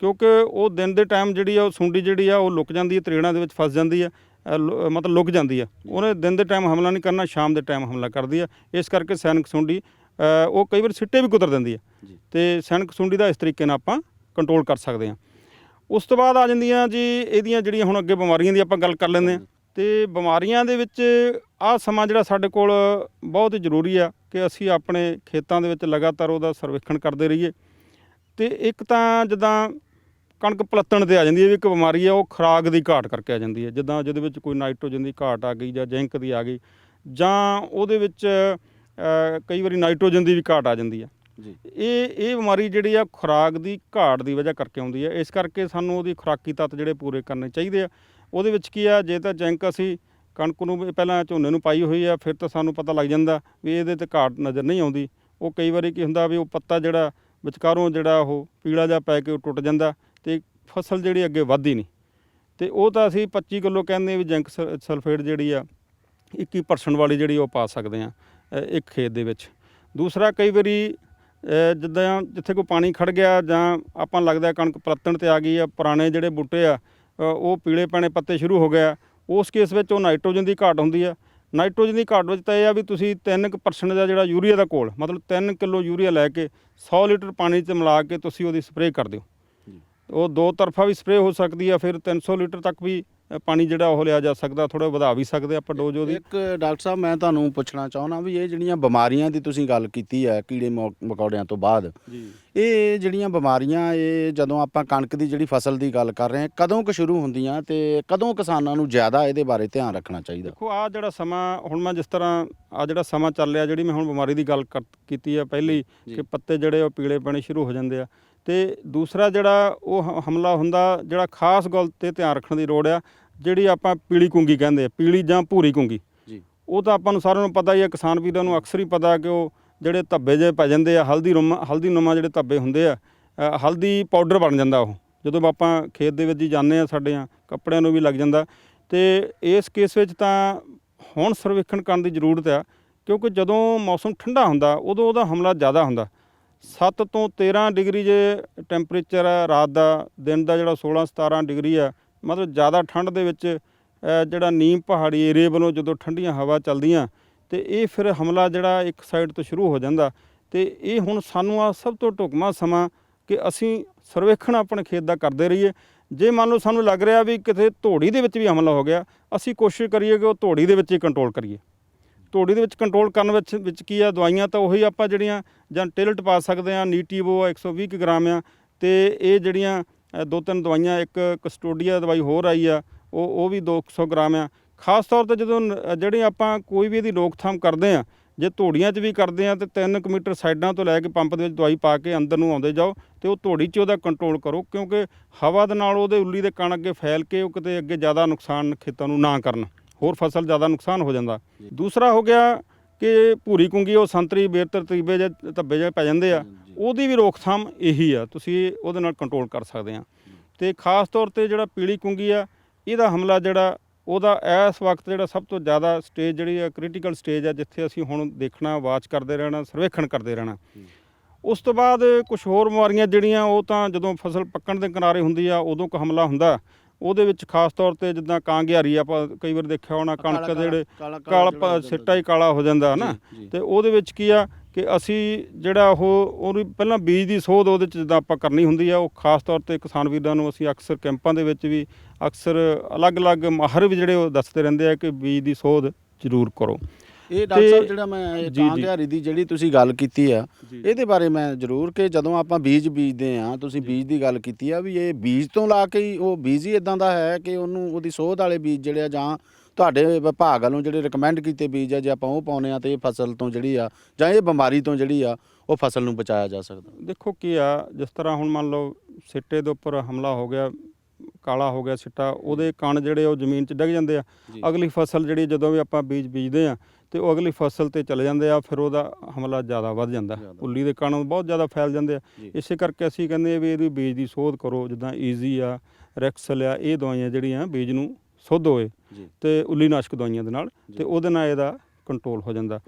[SPEAKER 2] ਕਿਉਂਕਿ ਉਹ ਦਿਨ ਦੇ ਟਾਈਮ ਜਿਹੜੀ ਆ ਉਹ ਸੁੰਡੀ ਜਿਹੜੀ ਆ ਉਹ ਲੁਕ ਜਾਂਦੀ ਹੈ, ਤਰੇੜਾਂ ਦੇ ਵਿੱਚ ਫਸ ਜਾਂਦੀ ਆ, ਮਤਲਬ ਲੁਕ ਜਾਂਦੀ ਆ। ਉਹਨੇ ਦਿਨ ਦੇ ਟਾਈਮ ਹਮਲਾ ਨਹੀਂ ਕਰਨਾ, ਸ਼ਾਮ ਦੇ ਟਾਈਮ ਹਮਲਾ ਕਰਦੀ ਆ। ਇਸ ਕਰਕੇ ਸੈਨਿਕ ਸੁੰਡੀ ਉਹ ਕਈ ਵਾਰ ਸਿੱਟੇ ਵੀ ਕੁਤਰ ਦਿੰਦੀ ਆ ਤੇ ਸੈਨਿਕ ਸੁੰਡੀ ਦਾ ਇਸ ਤਰੀਕੇ ਨਾਲ ਆਪਾਂ ਕੰਟਰੋਲ ਕਰ ਸਕਦੇ ਹਾਂ। ਉਸ ਤੋਂ ਬਾਅਦ ਆ ਜਾਂਦੀਆਂ ਜੀ ਇਹਦੀਆਂ ਜਿਹੜੀਆਂ ਹੁਣ ਅੱਗੇ ਬਿਮਾਰੀਆਂ ਦੀ ਆਪਾਂ ਗੱਲ ਕਰ ਲੈਂਦੇ ਹਾਂ। ਤੇ ਬਿਮਾਰੀਆਂ ਦੇ ਵਿੱਚ ਆਹ ਸਮਾਂ ਜਿਹੜਾ ਸਾਡੇ ਕੋਲ ਬਹੁਤ ਜ਼ਰੂਰੀ ਆ ਕਿ ਅਸੀਂ ਆਪਣੇ ਖੇਤਾਂ ਦੇ ਵਿੱਚ ਲਗਾਤਾਰ ਉਹਦਾ ਸਰਵੇਖਣ ਕਰਦੇ ਰਹੀਏ। ਤੇ ਇੱਕ ਤਾਂ ਜਿੱਦਾਂ ਕਣਕ ਪਲੱਤਣ 'ਤੇ ਆ ਜਾਂਦੀ ਹੈ ਵੀ ਇੱਕ ਬਿਮਾਰੀ ਆ, ਉਹ ਖੁਰਾਕ ਦੀ ਘਾਟ ਕਰਕੇ ਆ ਜਾਂਦੀ ਹੈ। ਜਿੱਦਾਂ ਜਿਹਦੇ ਵਿੱਚ ਕੋਈ ਨਾਈਟ੍ਰੋਜਨ ਦੀ ਘਾਟ ਆ ਗਈ ਜਾਂ ਜ਼ਿੰਕ ਦੀ ਆ ਗਈ, ਜਾਂ ਉਹਦੇ ਵਿੱਚ ਕਈ ਵਾਰੀ ਨਾਈਟ੍ਰੋਜਨ ਦੀ ਵੀ ਘਾਟ ਆ ਜਾਂਦੀ ਆ ਜੀ। ਇਹ ਬਿਮਾਰੀ ਜਿਹੜੀ ਆ ਖੁਰਾਕ ਦੀ ਘਾਟ ਦੀ ਵਜ੍ਹਾ ਕਰਕੇ ਆਉਂਦੀ ਹੈ। ਇਸ ਕਰਕੇ ਸਾਨੂੰ ਉਹਦੀ ਖੁਰਾਕੀ ਤੱਤ ਜਿਹੜੇ ਪੂਰੇ ਕਰਨੇ ਚਾਹੀਦੇ ਆ। ਉਹਦੇ ਵਿੱਚ ਕੀ ਆ, ਜੇ ਤਾਂ ਜ਼ਿੰਕ ਅਸੀਂ ਕਣਕ ਨੂੰ ਪਹਿਲਾਂ ਝੋਨੇ ਨੂੰ ਪਾਈ ਹੋਈ ਆ, ਫਿਰ ਤਾਂ ਸਾਨੂੰ ਪਤਾ ਲੱਗ ਜਾਂਦਾ ਵੀ ਇਹਦੇ 'ਤੇ ਘਾਟ ਨਜ਼ਰ ਨਹੀਂ ਆਉਂਦੀ। ਉਹ ਕਈ ਵਾਰੀ ਕੀ ਹੁੰਦਾ ਵੀ ਉਹ ਪੱਤਾ ਜਿਹੜਾ ਵਿਚਕਾਰੋਂ ਜਿਹੜਾ ਉਹ ਪੀਲਾ ਜਿਹਾ ਪੈ ਕੇ ਉਹ ਟੁੱਟ ਜਾਂਦਾ ਤੇ ਫਸਲ ਜਿਹੜੀ ਅੱਗੇ ਵੱਧਦੀ ਨਹੀਂ। ਤੇ ਉਹ ਤਾਂ ਅਸੀਂ 25 ਕਿਲੋ ਕਹਿੰਦੇ ਵੀ ਜ਼ਿੰਕ ਸਲਫੇਟ ਜਿਹੜੀ ਆ 21% ਵਾਲੀ ਜਿਹੜੀ ਉਹ ਪਾ ਸਕਦੇ ਹਾਂ ਇੱਕ ਖੇਤ ਦੇ ਵਿੱਚ। ਦੂਸਰਾ ਕਈ ਵਾਰੀ ਜਿੱਦਾਂ ਜਿੱਥੇ ਕੋਈ ਪਾਣੀ ਖੜ ਗਿਆ ਜਾਂ ਆਪਾਂ ਲੱਗਦਾ ਕਣਕ ਪਲੱਤਣ 'ਤੇ ਆ ਗਈ ਆ, ਪੁਰਾਣੇ ਜਿਹੜੇ ਬੂਟੇ ਆ ਉਹ ਪੀਲੇ ਪੈਣੇ ਪੱਤੇ ਸ਼ੁਰੂ ਹੋ ਗਏ ਆ, ਉਸ ਕੇਸ ਵਿੱਚ ਉਹ ਨਾਈਟ੍ਰੋਜਨ ਦੀ ਘਾਟ ਹੁੰਦੀ ਆ। ਨਾਈਟ੍ਰੋਜਨ ਦੀ ਘਾਟ ਵਿੱਚ ਤਾਂ ਇਹ ਆ ਵੀ ਤੁਸੀਂ 3% ਦਾ ਜਿਹੜਾ ਯੂਰੀਆ ਦਾ ਘੋਲ, ਮਤਲਬ 3 ਕਿਲੋ ਯੂਰੀਆ ਲੈ ਕੇ 100 ਲੀਟਰ ਪਾਣੀ 'ਚ ਮਿਲਾ ਕੇ ਤੁਸੀਂ ਉਹਦੀ ਸਪਰੇਅ ਕਰ ਦਿਓ। ਉਹ ਦੋ ਤਰਫਾ ਵੀ ਸਪਰੇਅ ਹੋ ਸਕਦੀ ਆ, ਫਿਰ 300 ਲੀਟਰ ਤੱਕ ਵੀ ਪਾਣੀ ਜਿਹੜਾ ਉਹ ਲਿਆ ਜਾ ਸਕਦਾ, ਥੋੜ੍ਹਾ ਵਧਾ ਵੀ ਸਕਦੇ ਆਪਾਂ ਡੋਜ਼ ਉਹਦੀ।
[SPEAKER 1] ਇੱਕ ਡਾਕਟਰ ਸਾਹਿਬ ਮੈਂ ਤੁਹਾਨੂੰ ਪੁੱਛਣਾ ਚਾਹੁੰਦਾ ਵੀ ਇਹ ਜਿਹੜੀਆਂ ਬਿਮਾਰੀਆਂ ਦੀ ਤੁਸੀਂ ਗੱਲ ਕੀਤੀ ਹੈ ਕੀੜੇ ਮਕੌੜਿਆਂ ਤੋਂ ਬਾਅਦ, ਇਹ ਜਿਹੜੀਆਂ ਬਿਮਾਰੀਆਂ ਇਹ ਜਦੋਂ ਆਪਾਂ ਕਣਕ ਦੀ ਜਿਹੜੀ ਫਸਲ ਦੀ ਗੱਲ ਕਰ ਰਹੇ ਹਾਂ, ਕਦੋਂ ਕੁ ਸ਼ੁਰੂ ਹੁੰਦੀਆਂ ਤੇ ਕਦੋਂ ਕਿਸਾਨਾਂ ਨੂੰ ਜ਼ਿਆਦਾ ਇਹਦੇ ਬਾਰੇ ਧਿਆਨ ਰੱਖਣਾ ਚਾਹੀਦਾ?
[SPEAKER 2] ਦੇਖੋ ਆਹ ਜਿਹੜਾ ਸਮਾਂ ਹੁਣ ਮੈਂ ਜਿਸ ਤਰ੍ਹਾਂ ਆਹ ਜਿਹੜਾ ਸਮਾਂ ਚੱਲ ਰਿਹਾ, ਜਿਹੜੀ ਮੈਂ ਹੁਣ ਬਿਮਾਰੀ ਦੀ ਗੱਲ ਕੀਤੀ ਆ ਪਹਿਲੀ ਕਿ ਪੱਤੇ ਜਿਹੜੇ ਉਹ ਪੀਲੇ ਪੈਣੇ ਸ਼ੁਰੂ ਹੋ ਜਾਂਦੇ ਆ। ਤੇ ਦੂਸਰਾ ਜਿਹੜਾ ਉਹ ਹਮਲਾ ਹੁੰਦਾ, ਜਿਹੜਾ ਖਾਸ ਗੱਲ 'ਤੇ ਧਿਆਨ ਰੱਖਣ ਦੀ ਲੋੜ ਆ, ਜਿਹੜੀ ਆਪਾਂ ਪੀਲੀ ਕੁੰਗੀ ਕਹਿੰਦੇ ਆ, ਪੀਲੀ ਜਾਂ ਭੂਰੀ ਕੁੰਗੀ, ਉਹ ਤਾਂ ਆਪਾਂ ਨੂੰ ਸਾਰਿਆਂ ਨੂੰ ਪਤਾ ਹੀ ਆ, ਕਿਸਾਨ ਵੀਰਾਂ ਨੂੰ ਅਕਸਰ ਹੀ ਪਤਾ ਕਿ ਉਹ ਜਿਹੜੇ ਧੱਬੇ ਜਿਹੇ ਪੈ ਜਾਂਦੇ ਆ, ਹਲਦੀ ਨੁਮਾ ਜਿਹੜੇ ਧੱਬੇ ਹੁੰਦੇ ਆ, ਹਲਦੀ ਪਾਊਡਰ ਬਣ ਜਾਂਦਾ ਉਹ ਜਦੋਂ ਆਪਾਂ ਖੇਤ ਦੇ ਵਿੱਚ ਹੀ ਜਾਂਦੇ ਆ, ਸਾਡੇ ਕੱਪੜਿਆਂ ਨੂੰ ਵੀ ਲੱਗ ਜਾਂਦਾ। ਤੇ ਇਸ ਕੇਸ ਵਿੱਚ ਤਾਂ ਹੁਣ ਸਰਵੇਖਣ ਕਰਨ ਦੀ ਜ਼ਰੂਰਤ ਆ, ਕਿਉਂਕਿ ਜਦੋਂ ਮੌਸਮ ਠੰਡਾ ਹੁੰਦਾ ਉਦੋਂ ਉਹਦਾ ਹਮਲਾ ਜ਼ਿਆਦਾ ਹੁੰਦਾ। 7 ਤੋਂ 13 ਡਿਗਰੀ ਜੇ ਟੈਂਪਰੇਚਰ ਆ ਰਾਤ ਦਾ, ਦਿਨ ਦਾ ਜਿਹੜਾ 16-17 ਡਿਗਰੀ ਆ, ਮਤਲਬ ਜ਼ਿਆਦਾ ਠੰਡ ਦੇ ਵਿੱਚ ਜਿਹੜਾ ਨੀਮ ਪਹਾੜੀ ਏਰੀਏ ਵੱਲੋਂ ਜਦੋਂ ਠੰਡੀਆਂ ਹਵਾ ਚੱਲਦੀਆਂ ਤੇ ਇਹ ਫਿਰ ਹਮਲਾ ਜਿਹੜਾ ਇੱਕ ਸਾਈਡ ਤੋਂ ਸ਼ੁਰੂ ਹੋ ਜਾਂਦਾ। ਤੇ ਇਹ ਹੁਣ ਸਾਨੂੰ ਆ ਸਭ ਤੋਂ ਢੁਕਵਾਂ ਸਮਾਂ ਕਿ ਅਸੀਂ ਸਰਵੇਖਣ ਆਪਣੇ ਖੇਤ ਦਾ ਕਰਦੇ ਰਹੀਏ। ਜੇ ਮੰਨ ਲਓ ਸਾਨੂੰ ਲੱਗ ਰਿਹਾ ਵੀ ਕਿਤੇ ਧੋੜੀ ਦੇ ਵਿੱਚ ਵੀ ਹਮਲਾ ਹੋ ਗਿਆ, ਅਸੀਂ ਕੋਸ਼ਿਸ਼ ਕਰੀਏ ਕਿ ਉਹ ਧੋੜੀ ਦੇ ਵਿੱਚ ਹੀ ਕੰਟਰੋਲ ਕਰੀਏ। ਧੋੜੀ ਦੇ ਵਿੱਚ ਕੰਟਰੋਲ ਕਰਨ ਵਿੱਚ ਕੀ ਆ, ਦਵਾਈਆਂ ਤਾਂ ਉਹੀ ਆਪਾਂ ਜਿਹੜੀਆਂ ਜਾਂ ਟਿਲਟ ਪਾ ਸਕਦੇ ਹਾਂ, ਨੀਟੀਵੋ 120 ਕੁ ਗ੍ਰਾਮ ਆ, ਤੇ ਇਹ ਜਿਹੜੀਆਂ 2-3 ਦਵਾਈਆਂ, ਇੱਕ ਕਸਟੋਡੀਆ ਦਵਾਈ ਹੋਰ ਆਈ ਆ, ਉਹ ਵੀ 200 ਗ੍ਰਾਮ ਆ। ਖਾਸ ਤੌਰ 'ਤੇ ਜਦੋਂ ਜਿਹੜੇ ਆਪਾਂ ਕੋਈ ਵੀ ਇਹਦੀ ਰੋਕਥਾਮ ਕਰਦੇ ਹਾਂ, ਜੇ ਧੋੜੀਆਂ 'ਚ ਵੀ ਕਰਦੇ ਹਾਂ, ਤੇ 3 ਮੀਟਰ ਸਾਈਡਾਂ ਤੋਂ ਲੈ ਕੇ ਪੰਪ ਦੇ ਵਿੱਚ ਦਵਾਈ ਪਾ ਕੇ ਅੰਦਰ ਨੂੰ ਆਉਂਦੇ ਜਾਓ ਤੇ ਉਹ ਧੋੜੀ 'ਚ ਉਹਦਾ ਕੰਟਰੋਲ ਕਰੋ, ਕਿਉਂਕਿ ਹਵਾ ਦੇ ਨਾਲ ਉਹਦੇ ਉੱਲੀ ਦੇ ਕਣ ਅੱਗੇ ਫੈਲ ਕੇ ਉਹ ਕਿਤੇ ਅੱਗੇ ਜ਼ਿਆਦਾ ਨੁਕਸਾਨ ਖੇਤਾਂ ਨੂੰ ਨਾ ਕਰਨ, ਹੋਰ ਫਸਲ ਜ਼ਿਆਦਾ ਨੁਕਸਾਨ ਹੋ ਜਾਂਦਾ। ਦੂਸਰਾ ਹੋ ਗਿਆ ਕਿ ਭੂਰੀ ਕੁੰਗੀ, ਉਹ ਸੰਤਰੀ ਬੇਰ ਤਰਤੀਬੇ ਜੇ ਧੱਬੇ ਜਿਹੇ ਪੈ ਜਾਂਦੇ ਆ, ਉਹਦੀ ਵੀ ਰੋਕਥਾਮ ਇਹੀ ਆ, ਤੁਸੀਂ ਉਹਦੇ ਨਾਲ ਕੰਟਰੋਲ ਕਰ ਸਕਦੇ ਆ। ਤੇ ਖਾਸ ਤੌਰ 'ਤੇ ਜਿਹੜਾ ਪੀਲੀ ਕੁੰਗੀ ਆ, ਇਹਦਾ ਹਮਲਾ ਜਿਹੜਾ ਉਹਦਾ ਇਸ ਵਕਤ ਜਿਹੜਾ ਸਭ ਤੋਂ ਜ਼ਿਆਦਾ ਸਟੇਜ ਜਿਹੜੀ ਆ, ਕ੍ਰਿਟੀਕਲ ਸਟੇਜ ਆ, ਜਿੱਥੇ ਅਸੀਂ ਹੁਣ ਦੇਖਣਾ, ਵਾਚ ਕਰਦੇ ਰਹਿਣਾ, ਸਰਵੇਖਣ ਕਰਦੇ ਰਹਿਣਾ। ਉਸ ਤੋਂ ਬਾਅਦ ਕੁਝ ਹੋਰ ਬਿਮਾਰੀਆਂ ਜਿਹੜੀਆਂ ਉਹ ਤਾਂ ਜਦੋਂ ਫਸਲ ਪੱਕਣ ਦੇ ਕਿਨਾਰੇ ਹੁੰਦੀ ਆ ਉਦੋਂ ਕ ਹਮਲਾ ਹੁੰਦਾ। ਉਹਦੇ ਵਿੱਚ ਖਾਸ ਤੌਰ ਤੇ ਜਿੱਦਾਂ ਕਾਂ ਗਿਆਰੀ ਆਪਾਂ ਕਈ ਵਾਰ ਦੇਖਿਆ ਹੋਣਾ, ਕਣਕ ਦੇ ਜਿਹੜੇ ਕਾਲਾ ਸਿੱਟਾ ਹੀ ਕਾਲਾ ਹੋ ਜਾਂਦਾ ਨਾ, ਤੇ ਉਹਦੇ ਵਿੱਚ ਕੀ ਆ ਕਿ ਅਸੀਂ ਜਿਹੜਾ ਉਹਨੂੰ ਪਹਿਲਾਂ ਬੀਜ ਦੀ ਸੋਧ ਉਹਦੇ 'ਚ ਜਿੱਦਾਂ ਆਪਾਂ ਕਰਨੀ ਹੁੰਦੀ ਆ, ਉਹ ਖਾਸ ਤੌਰ ਤੇ ਕਿਸਾਨ ਵੀਰਾਂ ਨੂੰ ਅਸੀਂ ਅਕਸਰ ਕੈਂਪਾਂ ਦੇ ਵਿੱਚ ਵੀ ਅਕਸਰ ਅਲੱਗ-ਅਲੱਗ ਮਾਹਰ ਵੀ ਜਿਹੜੇ ਉਹ ਦੱਸਦੇ ਰਹਿੰਦੇ ਆ ਕਿ ਬੀਜ ਦੀ ਸੋਧ ਜ਼ਰੂਰ ਕਰੋ।
[SPEAKER 1] ਇਹ ਡਾਕਟਰ ਸਾਹਿਬ ਜਿਹੜਾ ਮੈਂ ਕਾਂ ਗਿਆਰੀ ਦੀ ਜਿਹੜੀ ਤੁਸੀਂ ਗੱਲ ਕੀਤੀ ਆ, ਇਹਦੇ ਬਾਰੇ ਮੈਂ ਜ਼ਰੂਰ ਕਿ ਜਦੋਂ ਆਪਾਂ ਬੀਜ ਬੀਜਦੇ ਆ, ਤੁਸੀਂ ਬੀਜ ਦੀ ਗੱਲ ਕੀਤੀ ਆ ਵੀ ਇਹ ਬੀਜ ਤੋਂ ਲਾ ਕੇ ਹੀ ਉਹ ਬੀਜ ਹੀ ਇਦਾਂ ਦਾ ਹੈ ਕਿ ਉਹਦੀ ਸੋਧ ਵਾਲੇ ਬੀਜ ਜਿਹੜੇ ਆ ਜਾਂ ਤੁਹਾਡੇ ਵਿਭਾਗ ਵੱਲੋਂ ਜਿਹੜੇ ਰਿਕਮੈਂਡ ਕੀਤੇ ਬੀਜ ਆ ਜੇ ਆਪਾਂ ਉਹ ਪਾਉਂਦੇ ਆ ਤੇ ਇਹ ਫਸਲ ਤੋਂ ਜਿਹੜੀ ਆ ਜਾਂ ਇਹ ਬਿਮਾਰੀ ਤੋਂ ਜਿਹੜੀ ਆ ਉਹ ਫਸਲ ਨੂੰ ਬਚਾਇਆ ਜਾ ਸਕਦਾ?
[SPEAKER 2] ਦੇਖੋ ਕੀ ਆ, ਜਿਸ ਤਰ੍ਹਾਂ ਹੁਣ ਮੰਨ ਲਓ ਸਿੱਟੇ ਦੇ ਉੱਪਰ ਹਮਲਾ ਹੋ ਗਿਆ, ਕਾਲਾ ਹੋ ਗਿਆ ਸਿੱਟਾ, ਉਹਦੇ ਕਣ ਜਿਹੜੇ ਉਹ ਜ਼ਮੀਨ 'ਚ ਡਿੱਗ ਜਾਂਦੇ ਆ। ਅਗਲੀ ਫਸਲ ਜਿਹੜੀ ਜਦੋਂ ਵੀ ਆਪਾਂ ਬੀਜ ਬੀਜਦੇ ਆ ਤੇ ਉਹ ਅਗਲੀ ਫਸਲ ਤੇ ਚਲੇ ਜਾਂਦੇ ਆ, ਫਿਰ ਉਹਦਾ ਹਮਲਾ ਜ਼ਿਆਦਾ ਵੱਧ ਜਾਂਦਾ, ਉੱਲੀ ਦੇ ਕਣ ਬਹੁਤ ਜ਼ਿਆਦਾ ਫੈਲ ਜਾਂਦੇ ਆ। ਇਸੇ ਕਰਕੇ ਅਸੀਂ ਕਹਿੰਦੇ ਆ ਵੀ ਇਹਦੀ ਬੀਜ ਦੀ ਸੋਧ ਕਰੋ, ਜਿੱਦਾਂ ਈਜ਼ੀ ਆ, ਰੈਕਸਲ ਆ, ਇਹ ਦਵਾਈਆਂ ਜਿਹੜੀਆਂ ਬੀਜ ਨੂੰ ਸੁੱਧ ਹੋਏ ਤੇ ਉੱਲੀ ਨਾਸ਼ਕ ਦਵਾਈਆਂ ਦੇ ਨਾਲ, ਤੇ ਉਹਦੇ ਨਾਲ ਇਹਦਾ ਕੰਟਰੋਲ ਹੋ ਜਾਂਦਾ।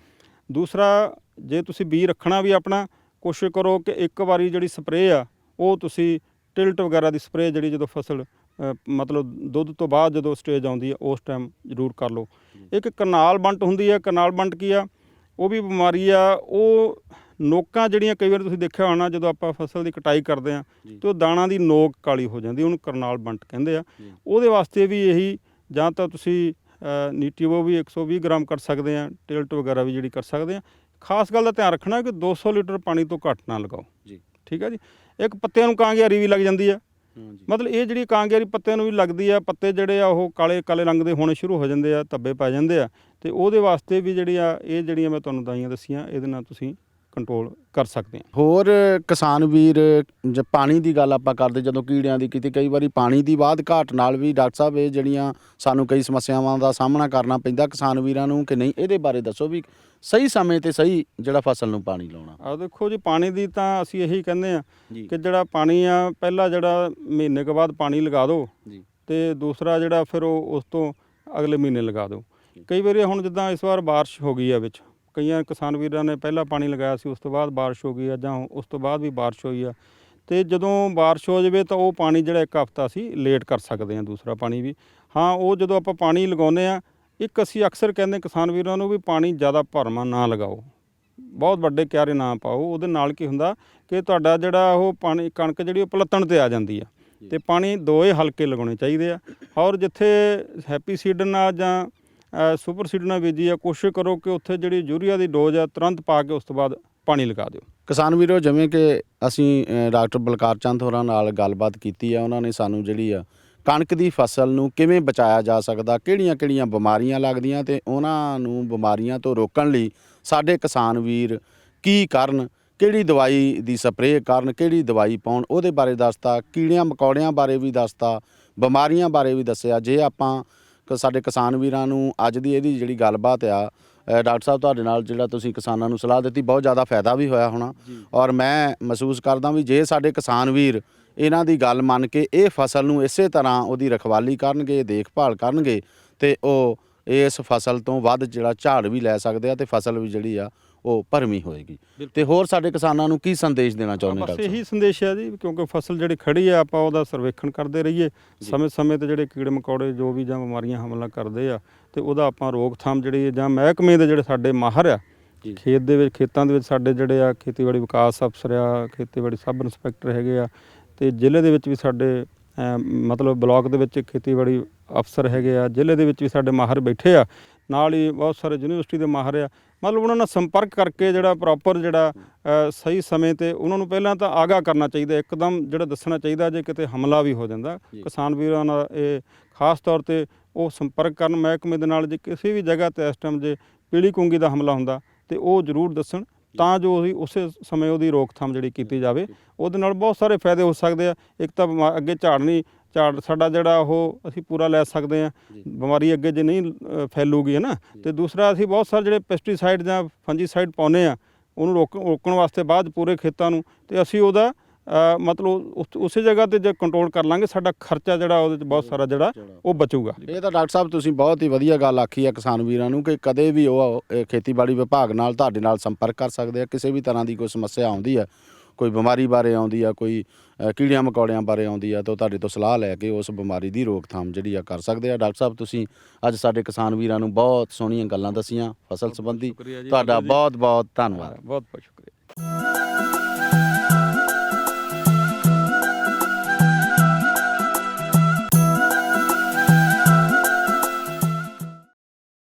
[SPEAKER 2] ਦੂਸਰਾ, ਜੇ ਤੁਸੀਂ ਬੀਜ ਰੱਖਣਾ ਵੀ ਆਪਣਾ, ਕੋਸ਼ਿਸ਼ ਕਰੋ ਕਿ ਇੱਕ ਵਾਰੀ ਜਿਹੜੀ ਸਪਰੇਅ ਆ ਉਹ ਤੁਸੀਂ ਟਿਲਟ ਵਗੈਰਾ ਦੀ ਸਪਰੇਅ ਜਿਹੜੀ ਜਦੋਂ ਫਸਲ ਮਤਲਬ ਦੁੱਧ ਤੋਂ ਬਾਅਦ ਜਦੋਂ ਸਟੇਜ ਆਉਂਦੀ ਆ ਉਸ ਟਾਈਮ ਜ਼ਰੂਰ ਕਰ ਲਓ। ਇੱਕ ਕਰਨਾਲ ਬੰਟ ਹੁੰਦੀ ਆ, ਕਰਨਾਲ ਬੰਟ ਕੀ ਆ, ਉਹ ਵੀ ਬਿਮਾਰੀ ਆ। ਉਹ ਨੋਕਾਂ ਜਿਹੜੀਆਂ ਕਈ ਵਾਰ ਤੁਸੀਂ ਦੇਖਿਆ ਹੋਣਾ ਜਦੋਂ ਆਪਾਂ ਫਸਲ ਦੀ ਕਟਾਈ ਕਰਦੇ ਆ ਤੇ ਉਹ ਦਾਣਾ ਦੀ ਨੋਕ ਕਾਲੀ ਹੋ ਜਾਂਦੀ, ਉਹਨੂੰ ਕਰਨਾਲ ਬੰਟ ਕਹਿੰਦੇ ਆ। ਉਹਦੇ ਵਾਸਤੇ ਵੀ ਇਹੀ, ਜਾਂ ਤਾਂ ਤੁਸੀਂ ਨੀਟੀਵੋ ਵੀ 120 ਗ੍ਰਾਮ ਕਰ ਸਕਦੇ ਆ, ਟਿਲਟ ਵਗੈਰਾ ਵੀ ਜਿਹੜੀ ਕਰ ਸਕਦੇ ਆ। ਖਾਸ ਗੱਲ ਦਾ ਧਿਆਨ ਰੱਖਣਾ ਕਿ 200 ਲੀਟਰ ਪਾਣੀ ਤੋਂ ਘੱਟ ਨਾ ਲਗਾਓ ਜੀ, ਠੀਕ ਆ ਜੀ। ਇੱਕ ਪੱਤਿਆਂ ਨੂੰ ਕਾਂ ਗਿਆਰੀ ਵੀ ਲੱਗ ਜਾਂਦੀ ਆ, ਮਤਲਬ ਇਹ ਜਿਹੜੀ ਕਾਂ ਗਿਆਰੀ ਪੱਤਿਆਂ ਨੂੰ ਵੀ ਲੱਗਦੀ ਆ, ਪੱਤੇ ਜਿਹੜੇ ਆ ਉਹ ਕਾਲੇ ਕਾਲੇ ਰੰਗ ਦੇ ਹੋਣੇ ਸ਼ੁਰੂ ਹੋ ਜਾਂਦੇ ਆ, ਧੱਬੇ ਪੈ ਜਾਂਦੇ ਆ, ਤੇ ਉਹਦੇ ਵਾਸਤੇ ਵੀ ਇਹ ਜਿਹੜੀਆਂ ਮੈਂ ਤੁਹਾਨੂੰ ਦਵਾਈਆਂ ਦੱਸੀਆਂ ਇਹਦੇ ਨਾਲ ਤੁਸੀਂ ਕੰਟਰੋਲ ਕਰ ਸਕਦੇ ਆ।
[SPEAKER 1] ਹੋਰ ਕਿਸਾਨ ਵੀਰ, ਜੇ ਪਾਣੀ ਦੀ ਗੱਲ ਆਪਾਂ ਕਰਦੇ, ਜਦੋਂ ਕੀੜਿਆਂ ਦੀ ਕੀਤੀ, ਕਈ ਵਾਰੀ ਪਾਣੀ ਦੀ ਬਾਅਦ ਘਾਟ ਨਾਲ ਵੀ ਡਾਕਟਰ ਸਾਹਿਬ ਇਹ ਜਿਹੜੀਆਂ ਸਾਨੂੰ ਕਈ ਸਮੱਸਿਆਵਾਂ ਦਾ ਸਾਹਮਣਾ ਕਰਨਾ ਪੈਂਦਾ ਕਿਸਾਨ ਵੀਰਾਂ ਨੂੰ ਕਿ ਨਹੀਂ, ਇਹਦੇ ਬਾਰੇ ਦੱਸੋ ਵੀ ਸਹੀ ਸਮੇਂ ਤੇ ਸਹੀ ਜਿਹੜਾ ਫਸਲ ਨੂੰ ਪਾਣੀ ਲਾਉਣਾ।
[SPEAKER 2] ਆ ਦੇਖੋ ਜੀ, ਪਾਣੀ ਦੀ ਤਾਂ ਅਸੀਂ ਇਹੀ ਕਹਿੰਦੇ ਆ ਕਿ ਜਿਹੜਾ ਪਾਣੀ ਆ ਪਹਿਲਾਂ ਜਿਹੜਾ ਮਹੀਨੇ ਕੁ ਬਾਅਦ ਪਾਣੀ ਲਗਾ ਦਿਓ, ਤੇ ਦੂਸਰਾ ਜਿਹੜਾ ਫਿਰ ਉਹ ਉਸ ਤੋਂ ਅਗਲੇ ਮਹੀਨੇ ਲਗਾ ਦਿਓ। ਕਈ ਵਾਰੀ ਹੁਣ ਜਿੱਦਾਂ ਇਸ ਵਾਰ ਬਾਰਿਸ਼ ਹੋ ਗਈ ਆ ਵਿੱਚ, ਕਈਆਂ ਕਿਸਾਨ ਵੀਰਾਂ ਨੇ ਪਹਿਲਾਂ ਪਾਣੀ ਲਗਾਇਆ ਸੀ, ਉਸ ਤੋਂ ਬਾਅਦ ਬਾਰਿਸ਼ ਹੋ ਗਈ ਆ, ਜਾਂ ਉਸ ਤੋਂ ਬਾਅਦ ਵੀ ਬਾਰਿਸ਼ ਹੋਈ ਆ, ਤੇ ਜਦੋਂ ਬਾਰਿਸ਼ ਹੋ ਜਾਵੇ ਤਾਂ ਉਹ ਪਾਣੀ ਜਿਹੜਾ ਇੱਕ ਹਫ਼ਤਾ ਅਸੀਂ ਲੇਟ ਕਰ ਸਕਦੇ ਹਾਂ, ਦੂਸਰਾ ਪਾਣੀ ਵੀ। ਹਾਂ, ਉਹ ਜਦੋਂ ਆਪਾਂ ਪਾਣੀ ਲਗਾਉਂਦੇ ਆ, ਇੱਕ ਅਸੀਂ ਅਕਸਰ ਕਹਿੰਦੇ ਕਿਸਾਨ ਵੀਰਾਂ ਨੂੰ ਵੀ ਪਾਣੀ ਜ਼ਿਆਦਾ ਭਰਵਾਂ ਨਾ ਲਗਾਓ, ਬਹੁਤ ਵੱਡੇ ਕਿਆਰੇ ਨਾ ਪਾਓ। ਉਹਦੇ ਨਾਲ ਕੀ ਹੁੰਦਾ ਕਿ ਤੁਹਾਡਾ ਜਿਹੜਾ ਉਹ ਪਾਣੀ ਕਣਕ ਜਿਹੜੀ ਉਹ ਪਲੱਤਣ 'ਤੇ ਆ ਜਾਂਦੀ ਆ, ਤੇ ਪਾਣੀ ਦੋਏ ਹਲਕੇ ਲਗਾਉਣੇ ਚਾਹੀਦੇ ਆ। ਔਰ ਜਿੱਥੇ ਹੈਪੀ ਸੀਡਨ ਨਾਲ ਜਾਂ ਸੁਪਰ ਸੀਡਰ ਨਾਲ ਬੀਜੀ ਆ, ਕੋਸ਼ਿਸ਼ ਕਰੋ ਕਿ ਉੱਥੇ ਜਿਹੜੀ ਯੂਰੀਆ ਦੀ ਡੋਜ਼ ਆ ਤੁਰੰਤ ਪਾ ਕੇ ਉਸ ਤੋਂ ਬਾਅਦ ਪਾਣੀ ਲਗਾ ਦਿਓ।
[SPEAKER 1] ਕਿਸਾਨ ਵੀਰੋ, ਜਿਵੇਂ ਕਿ ਅਸੀਂ ਡਾਕਟਰ ਬਲਕਾਰ ਚੰਦ ਹੋਰਾਂ ਨਾਲ ਗੱਲਬਾਤ ਕੀਤੀ ਆ, ਉਹਨਾਂ ਨੇ ਸਾਨੂੰ ਜਿਹੜੀ ਆ ਕਣਕ ਦੀ ਫਸਲ ਨੂੰ ਕਿਵੇਂ ਬਚਾਇਆ ਜਾ ਸਕਦਾ, ਕਿਹੜੀਆਂ-ਕਿਹੜੀਆਂ ਬਿਮਾਰੀਆਂ ਲੱਗਦੀਆਂ ਤੇ ਉਹਨਾਂ ਨੂੰ ਬਿਮਾਰੀਆਂ ਤੋਂ ਰੋਕਣ ਲਈ ਸਾਡੇ ਕਿਸਾਨ ਵੀਰ ਕੀ ਕਰਨ, ਕਿਹੜੀ ਦਵਾਈ ਦੀ ਸਪਰੇਅ ਕਰਨ, ਕਿਹੜੀ ਦਵਾਈ ਪਾਉਣ, ਉਹਦੇ ਬਾਰੇ ਦੱਸਤਾ। ਕੀੜਿਆਂ ਮਕੌੜਿਆਂ ਬਾਰੇ ਵੀ ਦੱਸਤਾ, ਬਿਮਾਰੀਆਂ ਬਾਰੇ ਵੀ ਦੱਸਿਆ। ਜੇ ਆਪਾਂ ਸਾਡੇ ਕਿਸਾਨ ਵੀਰਾਂ ਨੂੰ ਅੱਜ ਦੀ ਇਹਦੀ ਜਿਹੜੀ ਗੱਲਬਾਤ ਆ, ਡਾਕਟਰ ਸਾਹਿਬ ਤੁਹਾਡੇ ਨਾਲ ਜਿਹੜਾ ਤੁਸੀਂ ਕਿਸਾਨਾਂ ਨੂੰ ਸਲਾਹ ਦਿੱਤੀ, ਬਹੁਤ ਜ਼ਿਆਦਾ ਫਾਇਦਾ ਵੀ ਹੋਇਆ ਹੋਣਾ। ਔਰ ਮੈਂ ਮਹਿਸੂਸ ਕਰਦਾ ਵੀ ਜੇ ਸਾਡੇ ਕਿਸਾਨ ਵੀਰ ਇਹਨਾਂ ਦੀ ਗੱਲ ਮੰਨ ਕੇ ਇਹ ਫਸਲ ਨੂੰ ਇਸੇ ਤਰ੍ਹਾਂ ਉਹਦੀ ਰਖਵਾਲੀ ਕਰਨਗੇ, ਦੇਖਭਾਲ ਕਰਨਗੇ, ਤੇ ਉਹ ਇਸ ਫਸਲ ਤੋਂ ਵੱਧ ਜਿਹੜਾ ਝਾੜ ਵੀ ਲੈ ਸਕਦੇ ਆ ਤੇ ਫਸਲ ਵੀ ਜਿਹੜੀ ਆ ਉਹ ਭਰਵੀਂ ਹੋਏਗੀ। ਤੇ ਹੋਰ ਸਾਡੇ ਕਿਸਾਨਾਂ ਨੂੰ ਕੀ ਸੰਦੇਸ਼ ਦੇਣਾ ਚਾਹੁੰਦੇ ਡਾਕਟਰ?
[SPEAKER 2] ਬਸ ਇਹੀ ਸੰਦੇਸ਼ ਹੈ ਜੀ, ਕਿਉਂਕਿ ਫਸਲ ਜਿਹੜੀ ਖੜੀ ਆ ਆਪਾਂ ਉਹਦਾ ਸਰਵੇਖਣ ਕਰਦੇ ਰਹੀਏ, ਸਮੇਂ-ਸਮੇਂ ਤੇ ਜਿਹੜੇ ਕੀੜੇ ਮਕੌੜੇ ਜੋ ਵੀ ਜਾਂ ਬਿਮਾਰੀਆਂ ਹਮਲਾ ਕਰਦੇ ਆ ਤੇ ਉਹਦਾ ਆਪਾਂ ਰੋਕਥਾਮ ਜਿਹੜੀ ਜਾਂ ਮਹਿਕਮੇ ਦੇ ਜਿਹੜੇ ਸਾਡੇ ਮਾਹਰ ਆ ਖੇਤਾਂ ਦੇ ਵਿੱਚ ਸਾਡੇ ਜਿਹੜੇ ਆ ਖੇਤੀਬਾੜੀ ਵਿਕਾਸ ਅਫਸਰ ਆ, ਖੇਤੀਬਾੜੀ ਸਬ ਇੰਸਪੈਕਟਰ ਹੈਗੇ ਆ, ਤੇ ਜ਼ਿਲ੍ਹੇ ਦੇ ਵਿੱਚ ਵੀ ਸਾਡੇ ਮਤਲਬ ਬਲਾਕ ਦੇ ਵਿੱਚ ਖੇਤੀਬਾੜੀ ਅਫਸਰ ਹੈਗੇ ਆ, ਜ਼ਿਲ੍ਹੇ ਦੇ ਵਿੱਚ ਵੀ ਸਾਡੇ ਮਾਹਰ ਬੈਠੇ ਆ, ਨਾਲ ਹੀ ਬਹੁਤ ਸਾਰੇ ਯੂਨੀਵਰਸਿਟੀ ਦੇ ਮਾਹਰ ਆ। ਮਤਲਬ ਉਹਨਾਂ ਨਾਲ ਸੰਪਰਕ ਕਰਕੇ ਜਿਹੜਾ ਪ੍ਰੋਪਰ ਜਿਹੜਾ ਸਹੀ ਸਮੇਂ 'ਤੇ ਉਹਨਾਂ ਨੂੰ ਪਹਿਲਾਂ ਤਾਂ ਆਗਾਹ ਕਰਨਾ ਚਾਹੀਦਾ, ਇੱਕਦਮ ਜਿਹੜਾ ਦੱਸਣਾ ਚਾਹੀਦਾ ਜੇ ਕਿਤੇ ਹਮਲਾ ਵੀ ਹੋ ਜਾਂਦਾ। ਕਿਸਾਨ ਵੀਰਾਂ ਨਾਲ ਇਹ ਖਾਸ ਤੌਰ 'ਤੇ ਉਹ ਸੰਪਰਕ ਕਰਨ ਮਹਿਕਮੇ ਦੇ ਨਾਲ। ਜੇ ਕਿਸੇ ਵੀ ਜਗ੍ਹਾ 'ਤੇ ਇਸ ਟਾਈਮ ਜੇ ਪੀਲੀ ਕੁੰਗੀ ਦਾ ਹਮਲਾ ਹੁੰਦਾ ਤੇ ਉਹ ਜ਼ਰੂਰ ਦੱਸਣ, ਤਾਂ ਜੋ ਅਸੀਂ ਉਸੇ ਸਮੇਂ ਉਹਦੀ ਰੋਕਥਾਮ ਜਿਹੜੀ ਕੀਤੀ ਜਾਵੇ। ਉਹਦੇ ਨਾਲ ਬਹੁਤ ਸਾਰੇ ਫਾਇਦੇ ਹੋ ਸਕਦੇ ਆ। ਇੱਕ ਤਾਂ ਅੱਗੇ ਝਾੜ ਸਾਡਾ ਜਿਹੜਾ ਉਹ ਅਸੀਂ ਪੂਰਾ ਲੈ ਸਕਦੇ ਹਾਂ, ਬਿਮਾਰੀ ਅੱਗੇ ਜੇ ਨਹੀਂ ਫੈਲੂਗੀ, ਹੈ ਨਾ। ਅਤੇ ਦੂਸਰਾ ਅਸੀਂ ਬਹੁਤ ਸਾਰੇ ਜਿਹੜੇ ਪੈਸਟੀਸਾਈਡ ਜਾਂ ਫੰਜੀਸਾਈਡ ਪਾਉਂਦੇ ਆ ਉਹਨੂੰ ਰੋਕਣ ਵਾਸਤੇ ਬਾਅਦ ਪੂਰੇ ਖੇਤਾਂ ਨੂੰ, ਅਤੇ ਅਸੀਂ ਉਹਦਾ ਮਤਲਬ ਉਸੇ ਜਗ੍ਹਾ ਤੇ ਜੇ ਕੰਟਰੋਲ ਕਰ ਲਾਂਗੇ ਸਾਡਾ ਖਰਚਾ ਜਿਹੜਾ ਉਹਦੇ 'ਚ ਬਹੁਤ ਸਾਰਾ ਜਿਹੜਾ ਉਹ ਬਚੂਗਾ।
[SPEAKER 1] ਇਹ ਤਾਂ ਡਾਕਟਰ ਸਾਹਿਬ ਤੁਸੀਂ ਬਹੁਤ ਹੀ ਵਧੀਆ ਗੱਲ ਆਖੀ ਹੈ ਕਿਸਾਨ ਵੀਰਾਂ ਨੂੰ ਕਿ ਕਦੇ ਵੀ ਉਹ ਖੇਤੀਬਾੜੀ ਵਿਭਾਗ ਨਾਲ ਤੁਹਾਡੇ ਨਾਲ ਸੰਪਰਕ ਕਰ ਸਕਦੇ ਆ। ਕਿਸੇ ਵੀ ਤਰ੍ਹਾਂ ਦੀ ਕੋਈ ਸਮੱਸਿਆ ਆਉਂਦੀ ਹੈ, ਕੋਈ ਬਿਮਾਰੀ ਬਾਰੇ ਆਉਂਦੀ ਆ, ਕੋਈ ਕੀੜਿਆਂ ਮਕੌੜਿਆਂ ਬਾਰੇ ਆਉਂਦੀ ਆ, ਤਾਂ ਤੁਹਾਡੇ ਤੋਂ ਸਲਾਹ ਲੈ ਕੇ ਉਸ ਬਿਮਾਰੀ ਦੀ ਰੋਕਥਾਮ ਜਿਹੜੀ ਆ ਕਰ ਸਕਦੇ ਆ। ਡਾਕਟਰ ਸਾਹਿਬ ਤੁਸੀਂ ਅੱਜ ਸਾਡੇ ਕਿਸਾਨ ਵੀਰਾਂ ਨੂੰ ਬਹੁਤ ਸੋਹਣੀਆਂ ਗੱਲਾਂ ਦੱਸੀਆਂ ਫਸਲ ਸੰਬੰਧੀ। ਤੁਹਾਡਾ ਬਹੁਤ ਬਹੁਤ ਧੰਨਵਾਦ।
[SPEAKER 2] ਬਹੁਤ ਬਹੁਤ